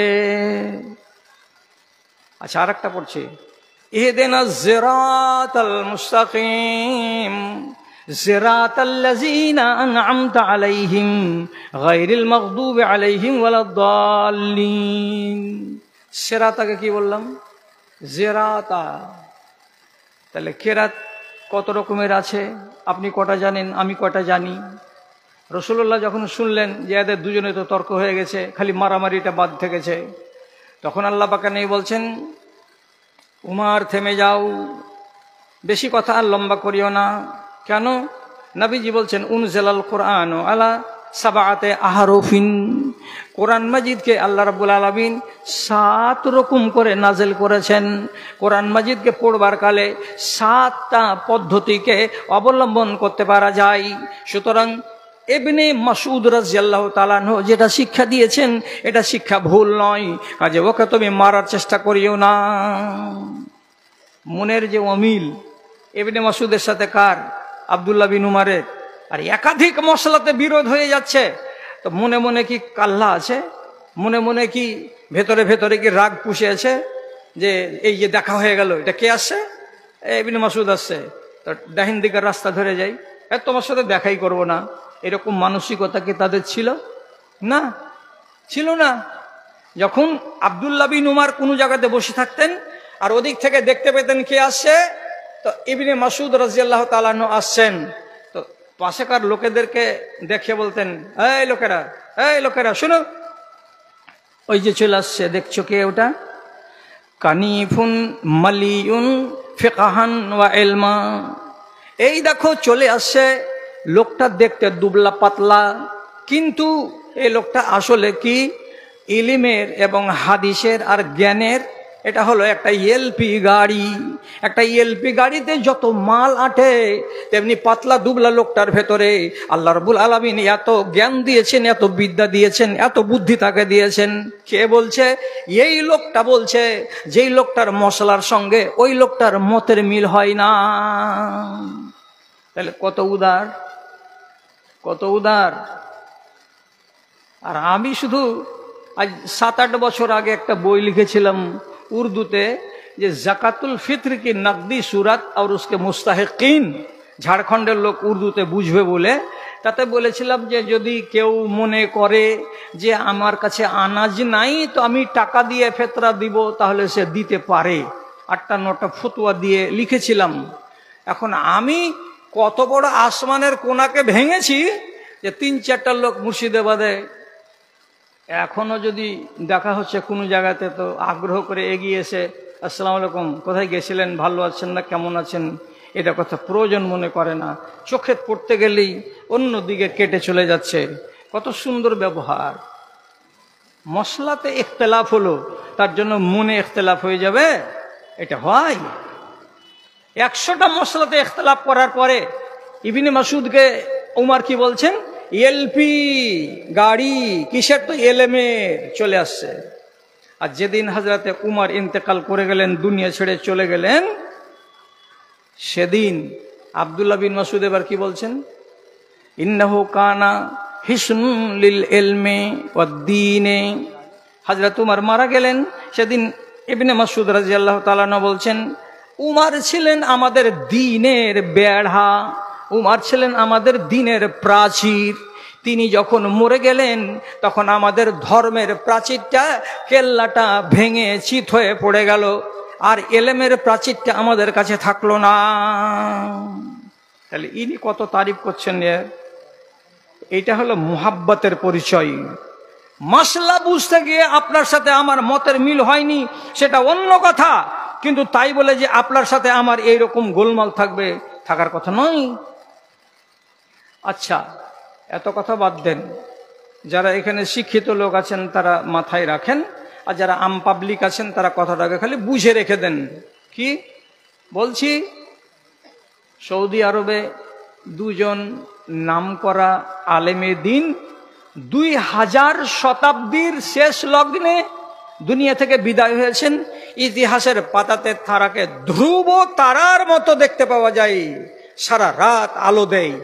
আচ্ছা, আর একটা পড়ছে, ইহদিনাস সিরাতাল মুস্তাকিম সিরাতাল্লাযীনা আন'আমতা আলাইহিম গায়রিল মাগদুবি আলাইহিম ওয়ালাদ-দাল্লিন। সিরাতাকে কি বললাম? জিরাতা। তাহলে কেরাত কত রকমের আছে আপনি কটা জানেন? আমি কটা জানি? রাসূলুল্লাহ যখন শুনলেন যে এদের দুজনে তো তর্ক হয়ে গেছে, খালি মারামারিটা বাদ থেকেছে, তখন আল্লাহ পাক নেই বলছেন, উমার থেমে যাও, বেশি কথা আর লম্বা করিও না। কেন? নবীজি বলছেন উনজিলাল কুরআন আলা সাবআতে আহরুফিন, কোরআন মাজিদকে আল্লাহ রাব্বুল আলামিন 7 রকম করে নাজিল করেছেন। কোরআন মাজিদকে পড়বার কালে 7টা পদ্ধতিকে অবলম্বন করতে পারা যায়। সুতরাং ইবনে মাসউদ রাদিয়াল্লাহু তাআলা আনহু যেটা শিক্ষা দিয়েছেন, এটা শিক্ষা ভুল নয়। কাজে ওকে তুমি মারার চেষ্টা করিও না। মনের যে অমিল ইবনে মাসউদের সাথে কার? আব্দুল্লাহ বিন উমারের। আর একাধিক মশলাতে বিরোধ হয়ে যাচ্ছে, তো মনে মনে কি কাল্লা আছে? মনে মনে কি ভেতরে ভেতরে কি রাগ পুষে আছে যে এই যে দেখা হয়ে গেল, এটা কে আসছে? ইবনে মাসউদ আসছে, তো ডাহিন দিকের রাস্তা ধরে যাই, তোমার সাথে দেখাই করব না। এরকম মানসিকতা কি তাদের ছিল? না, ছিল না। যখন আব্দুল্লাহ বিন উমার কোনো জায়গাতে বসে থাকতেন আর ওদিক থেকে দেখতে পেতেন কে আসছে, তো ইবনে মাসউদ রাদিয়াল্লাহু তাআলা আনহু আসছেন, তো পাশেকার লোকেদেরকে দেখে বলতেন, এই লোকেরা শুনো, ওই যে চলে আসছে, দেখছো কে ওটা? কানিফুন মালিউন ফিকহান ওয়া ইলমা। এই দেখো চলে আসছে, লোকটা দেখতে দুবলা পাতলা, কিন্তু এই লোকটা আসলে কি ইলমের এবং হাদিসের আর জ্ঞানের, এটা হলো একটা এলপি গাড়ি। একটা এলপি গাড়িতে যত মাল আটে, তেমনি পাতলা দুবলা লোকটার ভেতরে আল্লাহ রাব্বুল আলামিন এত জ্ঞান দিয়েছেন, এত বিদ্যা দিয়েছেন, এত বুদ্ধি তাকে দিয়েছেন। কে বলছে? এই লোকটা বলছে, যেই লোকটার মশলার সঙ্গে ওই লোকটার মতের মিল হয় না। তাহলে কত উদার, কত উদার। আর আমি শুধু আজ 7-8 বছর আগে একটা বই লিখেছিলাম উর্দুতে, যে জাকাতুল ফিত্র কি নকদি সুরাত আর উসকে মুস্তাহিকিন, ঝাড়খণ্ডের লোক উর্দুতে বুঝবে বলে। তাতে বলেছিলাম যে যদি কেউ মনে করে যে আমার কাছে আনাজ নাই, তো আমি টাকা দিয়ে ফেতরা দিব, তাহলে সে দিতে পারে। 8টা-9টা ফতোয়া দিয়ে লিখেছিলাম। এখন আমি কত বড় আসমানের কোনাকে ভেঙেছি যে 3-4টা লোক মুর্শিদাবাদে এখনো যদি দেখা হচ্ছে কোনো জায়গাতে, তো আগ্রহ করে এগিয়ে এসে আসসালামু আলাইকুম, কোথায় গেছিলেন, ভালো আছেন না, কেমন আছেন, এটা কথা প্রয়োজন মনে করে না। চোখে পড়তে গেলেই অন্যদিকে কেটে চলে যাচ্ছে। কত সুন্দর ব্যবহার। মশলাতে ইখতিলাফ হলো, তার জন্য মনে ইখতিলাফ হয়ে যাবে? এটা হয়? 100টা মশলাতে ইখতিলাফ করার পরে ইবনে মাসউদকে উমর কি বলছেন? এলপি গাড়ি কিসের? তো এলেমের চলে আসছে। আর যেদিন হযরতে উমর ইন্তেকাল করে গেলেন, দুনিয়া ছেড়ে চলে গেলেন, সেদিন আব্দুল্লাহ বিন মাসউদ এবার কি বলছেন? ইন্নাহু কানা হিসনুন লিল ইলমি ওয়াদ দ্বীনে। হযরত উমর মারা গেলেন, সেদিন ইবনে মাসউদ রাদিয়াল্লাহু তাআলা বলছেন, উমর ছিলেন আমাদের দ্বীনের বেড়া, উমর ছিলেন আমাদের দ্বীনের প্রাচীর। তিনি যখন মরে গেলেন, তখন আমাদের ধর্মের প্রাচীরটা, কেল্লাটা ভেঙে চিত হয়ে পড়ে গেল। আর এলেমের প্রাচীরটা আমাদের কাছে থাকলো না। তাহলে ইনি কত তারিফ করছেন। এইটা হলো মুহাব্বতের পরিচয়। মাসলা বুঝতে গিয়ে আপনার সাথে আমার মতের মিল হয়নি, সেটা অন্য কথা, কিন্তু তাই বলে যে আপনার সাথে আমার এইরকম গোলমাল থাকবে, থাকার কথা নয়। আচ্ছা, এত কথা বাদ দেন। যারা এখানে শিক্ষিত লোক আছেন তারা মাথায় রাখেন, আর যারা আম পাবলিক আছেন তারা কথাটাকে খালি বুঝে রেখে দেন। কি বলছি? সৌদি আরবে দুজন নামকরা আলেমে দিন 2000 শতাব্দীর শেষ লগ্নে দুনিয়া থেকে বিদায় হয়েছেন। ইতিহাসের পাতাতে তারাকে ধ্রুব তারার মতো দেখতে পাওয়া যায়, সারা রাত আলো দেয়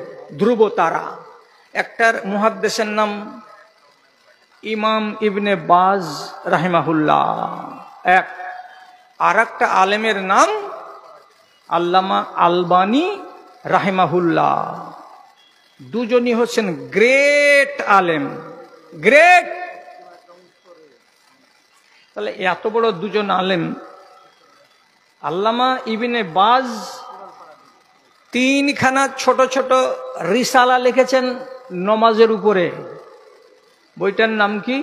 ধ্রুব তারা। একটার মুহাদ্দিসের নাম ইমাম ইবনে বাজ রাহিমাহুল্লাহ, আর একটা আলেমের নাম আল্লামা আলবানী রাহিমাহুল্লাহ। দুজনই হচ্ছেন গ্রেট আলেম, গ্রেট। তাহলে এত বড় দুজন আলেম, আল্লামা ইবনে বাজ 3খানা ছোট ছোট রিসালা লিখেছেন নমাজের উপরে। বইটার নাম কি?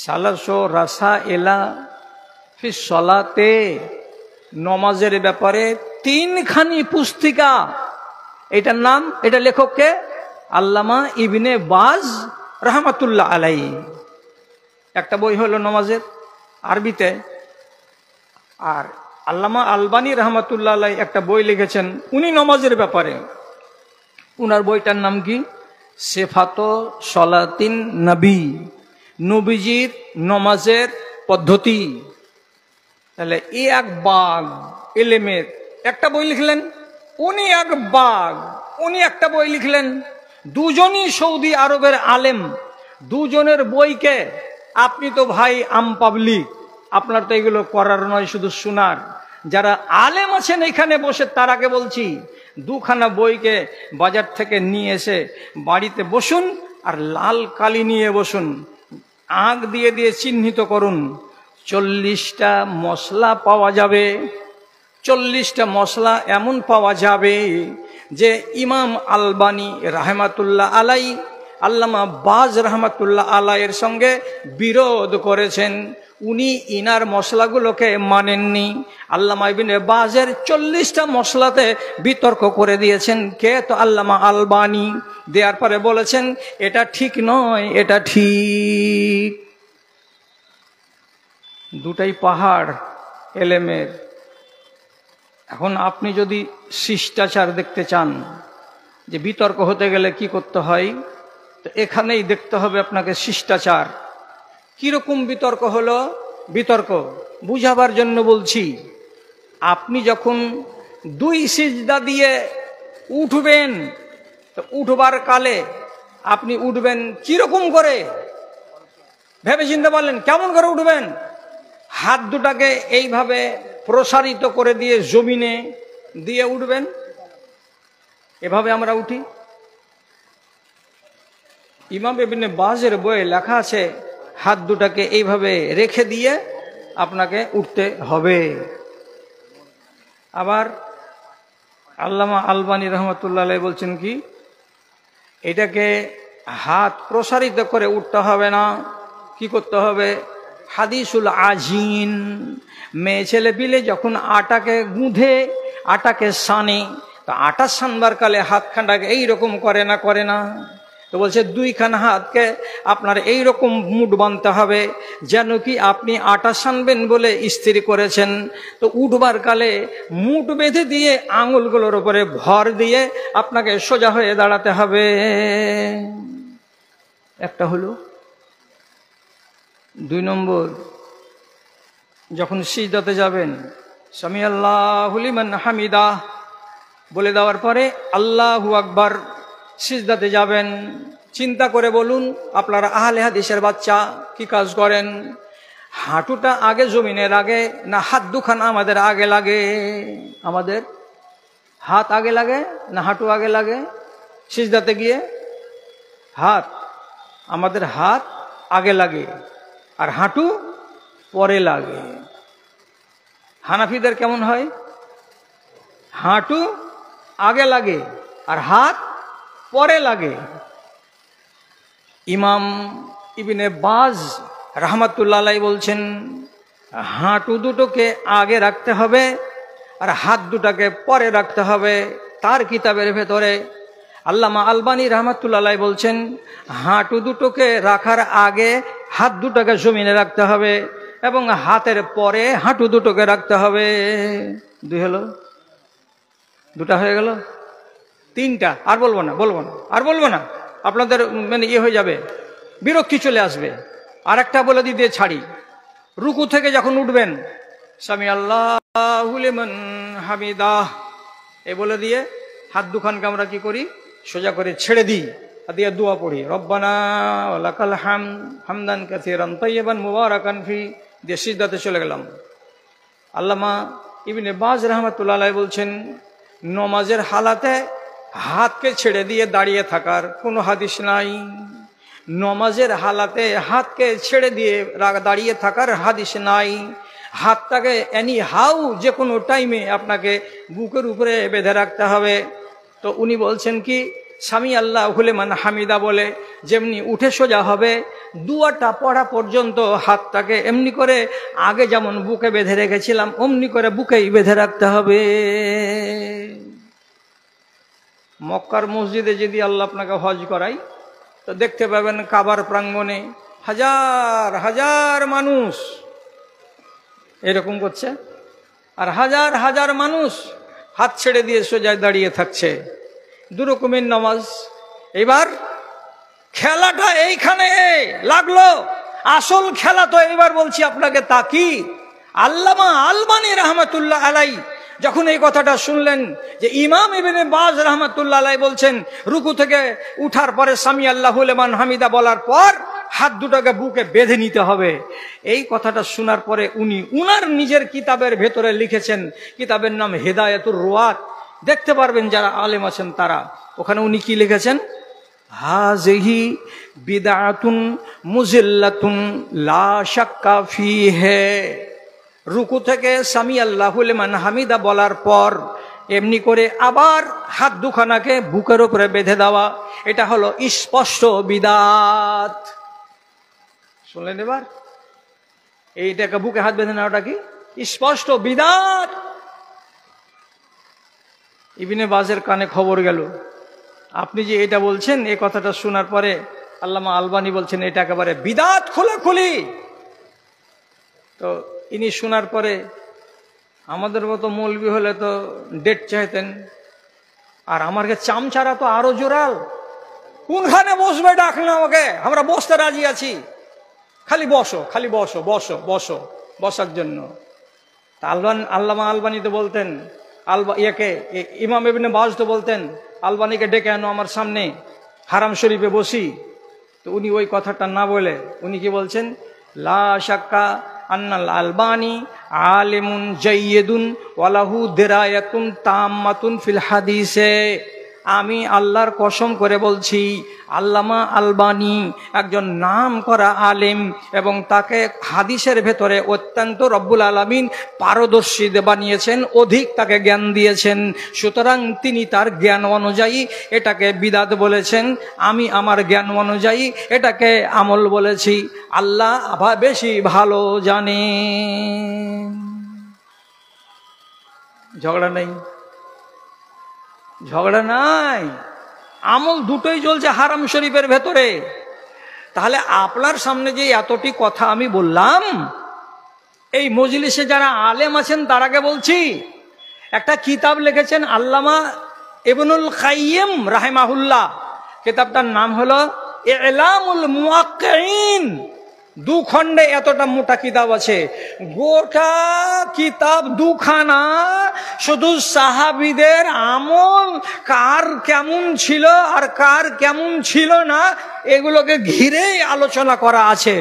সালাসো রাসাইলা ফি সলাতে, নমাজের ব্যাপারে 3খানি পুস্তিকা। এটার নাম, এটা লেখককে আল্লামা ইবনে বাজ রহমাতুল্লাহ আলাইহি। একটা বই হলো নমাজের আরবিতে, আর আল্লামা আলবানী রহমাতুল্লাহ আলাইহি একটা বই লিখেছেন উনি নমাজের ব্যাপারে। উনার বইটার নাম কি? সিফাতো সলাতিন নবী, নবীজির নমাজের পদ্ধতি। তাহলে এই এক বাগ এলেমের একটা বই লিখলেন, উনি এক বাগ, উনি একটা বই লিখলেন। দুজনই সৌদি আরবের আলেম, দুজনের বইকে আপনি তো ভাই আম পাবলিক, আপনার তো এগুলো করার নয়, শুধু শোনার। যারা আলেম আছেন এখানে বসে তারাকে বলছি, 2খানা বইকে বাজার থেকে নিয়ে এসে বাড়িতে বসুন, আর লাল কালি নিয়ে বসুন, আঁক দিয়ে দিয়ে চিহ্নিত করুন। 40টা মশলা পাওয়া যাবে, 40টা মশলা এমন পাওয়া যাবে যে ইমাম আলবানী রাহমাতুল্লাহ আলাইহি আল্লামা বাজ রহমাতুল্লাহ আলাইহির সঙ্গে বিরোধ করেছেন। উনি ইনার মশলাগুলোকে মানেননি। আল্লামা ইবনে বাজের 40টা মশলাতে বিতর্ক করে দিয়েছেন। কে? তো আল্লামা আলবানী। দেওয়ার পরে বলেছেন এটা ঠিক নয়, এটা ঠিক। দুটাই পাহাড় এলেমের। এখন আপনি যদি শিষ্টাচার দেখতে চান যে বিতর্ক হতে গেলে কি করতে হয়, তো এখানেই দেখতে হবে আপনাকে শিষ্টাচার। কিরকম বিতর্ক হলো? বিতর্ক বুঝাবার জন্য বলছি। আপনি যখন 2 সিজদা দিয়ে উঠবেন, তো উঠবার কালে আপনি উঠবেন কিরকম করে? ভেবে চিন্তে পারলেন কেমন করে উঠবেন? হাত দুটাকে এইভাবে প্রসারিত করে দিয়ে জমিনে দিয়ে উঠবেন। এভাবে আমরা উঠি। ইমাম ইবনে বাজের বইয়ে লেখা আছে হাত দুটাকে এইভাবে রেখে দিয়ে আপনাকে উঠতে হবে। আবার আল্লামা আলবানী রহমতুল্লাহ আলাইহি বলছেন কি, এটাকে হাত প্রসারিত করে উঠতে হবে না, কি করতে হবে? হাদিসুল আজিন, মেয়ে ছেলে পিলে যখন আটাকে গুঁধে আটাকে সানে, তো আটা সানবার কালে হাতখানটাকে এইরকম করে না, করে না? তো বলছে 2খানা হাতকে আপনার এইরকম মুঠ বাঁধতে হবে, যেন কি আপনি আটা সানবেন বলে ইস্ত্রি করেছেন। তো উঠবার কালে মুঠ বেঁধে দিয়ে আঙুলগুলোর উপরে ভর দিয়ে আপনাকে সোজা হয়ে দাঁড়াতে হবে। একটা হলো। 2 নম্বর, যখন সিজদাতে যাবেন সামি আল্লাহু লিমান হামিদা বলে দেওয়ার পরে আল্লাহু আকবার, সিজদাতে যাবেন। চিন্তা করে বলুন, আপনারা আহলে হাদিসের বাচ্চা কি কাজ করেন? হাঁটুটা আগে জমিনের আগে না হাত দুখানা আমাদের আগে লাগে? আমাদের হাত আগে লাগে না হাঁটু আগে লাগে? সিজদাতে গিয়ে আমাদের হাত আগে লাগে আর হাঁটু পরে লাগে। হানাফিদের কেমন হয়? হাঁটু আগে লাগে আর হাত পরে লাগে। ইমাম ইবনে বাজ রাহমাতুল্লাহ আলাইহি বলছেন হাঁটু দুটোকে আগে রাখতে হবে আর হাত দুটাকে পরে রাখতে হবে। তার কিতাবের ভেতরে আল্লামা আলবানী রাহমাতুল্লাহ আলাইহি বলছেন হাঁটু দুটোকে রাখার আগে হাত দুটোকে জমিনে রাখতে হবে এবং হাতের পরে হাঁটু দুটোকে রাখতে হবে। দুই হলো, দুটা হয়ে গেল, তিনটা। আর বলবো না, আর বলবো না, আপনাদের মানে ইয়ে হয়ে যাবে, বিরক্তি চলে আসবে। আর একটা বলে দিয়ে ছাড়ি, রুকু থেকে যখন উঠবেন সামি আল্লাহু লিমান হামিদাহ এ বলে দিয়ে হাত দুখানকে আমরা কি করি, সোজা করে ছেড়ে দিই, দিয়ে দোয়া পড়ি, রব্বানা ওয়া লাকাল হামদ হামদান কাসীরান তাইয়িবান মুবারাকান ফি, দিয়ে সিজদাতে চলে গেলাম। আল্লামা ইবনে বাজ রাহমাতুল্লাহ আলাইহি বলছেন নমাজের হালাতে হাতকে ছেড়ে দিয়ে দাঁড়িয়ে থাকার কোনো হাদিস নাই। নমাজের হালাতে হাতকে ছেড়ে দিয়ে দাঁড়িয়ে থাকার হাদিস নাই। হাতটাকে এনি হাউ যে কোনো টাইমে আপনাকে বুকের উপরে বেঁধে রাখতে হবে। তো উনি বলছেন কি সামি আল্লাহু লিমান হামিদা বলে যেমনি উঠে সোজা হবে, দুয়াটা পড়া পর্যন্ত হাতটাকে এমনি করে আগে যেমন বুকে বেঁধে রেখেছিলাম অমনি করে বুকেই বেঁধে রাখতে হবে। মক্কার মসজিদে যদি আল্লাহ আপনাকে হজ করাই তো দেখতে পাবেন কাবার প্রাঙ্গণে হাজার হাজার মানুষ এরকম করছে, আর হাজার হাজার মানুষ হাত ছেড়ে দিয়ে সোজা দাঁড়িয়ে থাকছে। দুরকমের নামাজ। এবার খেলাটা এইখানে লাগলো, আসল খেলা তো এবার বলছি আপনাকে তা কি। আল্লামা আলবানী রাহমাতুল্লাহ আলাইহি যখন এই কথাটা শুনলেন যে ইমাম ইবনে বাজ রাহমাতুল্লাহ আলাইহি বলছেন রুকু থেকে উঠার পরে সামি আল্লাহু লিমান হামিদা বলার পর হাত দুটাকে বুকে বেঁধে নিতে হবে, এই কথাটা শোনার পরে উনি উনার নিজের কিতাবের ভেতরে লিখেছেন, কিতাবের নাম হিদায়াতুর রুয়াত, দেখতে পারবেন যারা আলেম আছেন তারা। ওখানে উনি কি লিখেছেন, হাযিহি বিদআতুন মুজিল্লাতুন লা শাক্কা ফীহি। রুকু থেকে সামি আল্লাহু লিমান হামিদা বলার পর এমনি করে আবার হাত দুখানাকে বুকের উপরে বেঁধে দেওয়া, এটা হলো স্পষ্ট বিদআত। শুনলেন? এবার এইটাকে বুকে হাত বেঁধে নেওয়াটা কি স্পষ্ট বিদআত। ইবনে বাজের কানে খবর গেল, আপনি যে এটা বলছেন এই কথাটা শোনার পরে আল্লামা আলবানী বলছেন এটা একেবারে বিদআত খোলাখুলি। তো ইনি শোনার পরে আমাদের মতো মৌলবি হলে তো ডেট চাইতেন, আর আমার চামচারা তো আরো জোরাল, কোনখানে বসবে ডাক না আমাকে, আমরা বসতে রাজি আছি, খালি বসো, খালি বসো বসো বসো, বসার জন্য। তা আল্লামা আলবানী তো বলতেন, ইমাম ইবনে বাজ তো বলতেন আলবানীকে ডেকে আনো আমার সামনে, হারাম শরীফে বসি। তো উনি ওই কথাটা না বলে উনি কি বলছেন, লা শাক্কা আন্নাল আলবানী আলিমুন জাইয়্যিদুন ওয়ালাহু দিরায়াতুন তাম্মাতুন ফিল হাদিসে। আমি আল্লাহর কসম করে বলছি আল্লামা আলবানী একজন নাম করা আলেম এবং তাকে হাদিসের ভেতরে অত্যন্ত রব্বুল আলামিন পারদর্শী বানিয়েছেন, অধিক তাকে জ্ঞান দিয়েছেন। সুতরাং তিনি তার জ্ঞান অনুযায়ী এটাকে বিদআত বলেছেন, আমি আমার জ্ঞান অনুযায়ী এটাকে আমল বলেছি। আল্লাহ বেশি ভালো জানে। ঝগড়া নেই, ঝগড়া নাই, আমল দুটোই চলছে হারাম শরীফের ভেতরে। তাহলে আপনার সামনে যে এতটি কথা আমি বললাম, এই মজলিসে যারা আলেম আছেন তারাকে বলছি, একটা কিতাব লিখেছেন আল্লামা ইবনুল কাইয়িম রাহিমাহুল্লাহ, কিতাবটার নাম হলো ইলামুল মুওয়াক্কিঈন। 2 খণ্ডে এতটা মোটা কিতাব আছে, গোটা কিতাব 2 খানা শুধু সাহাবীদের আমল কার কেমন ছিল আর কার কেমন ছিল না এগুলোকে ঘিরেই আলোচনা করা আছে।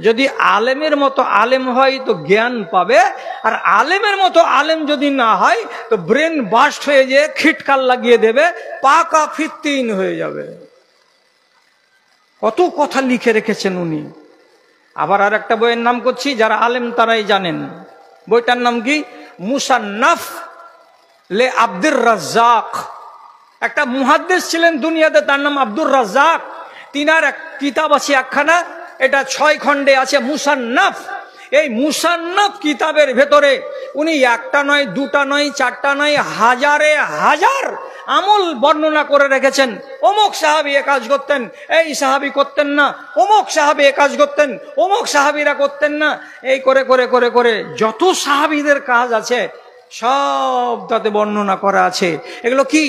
যদি আলেমের মতো আলেম হয় তো জ্ঞান পাবে, আর আলেমের মতো আলেম যদি না হয় তো ব্রেন বাস্ট হয়ে যেয়ে খিটকাল লাগিয়ে দেবে, পাকা ফিত্তিন হয়ে যাবে। কত কথা লিখে রেখেছেন উনি। আবার আর একটা বইয়ের নাম করছি, যারা আলেম তারাই জানেন, বইটার নাম কি, মুসান্নাফ লে আব্দুর রাজ্জাক। একটা মুহাদ্দিস ছিলেন দুনিয়াতে, তার নাম আব্দুর রাজ্জাক। তিনার এক কিতাব আছে একখানা, এটা 6 খণ্ডে আছে, মুসান্নাফ। এই মুসান্নাফ কিতাবের ভেতরে উনি একটা নয়, দুটা নয়, চারটা নয়, হাজারে হাজার আমল বর্ণনা করে রেখেছেন। অমুক সাহাবী এ কাজ করতেন, এই সাহাবী করতেন না, অমুক সাহাবী এ কাজ করতেন, অমুক সাহাবীরা করতেন না। এই করে করে করে করে যত সাহাবীদের কাজ আছে সব তাতে বর্ণনা করা আছে। এগুলো কি?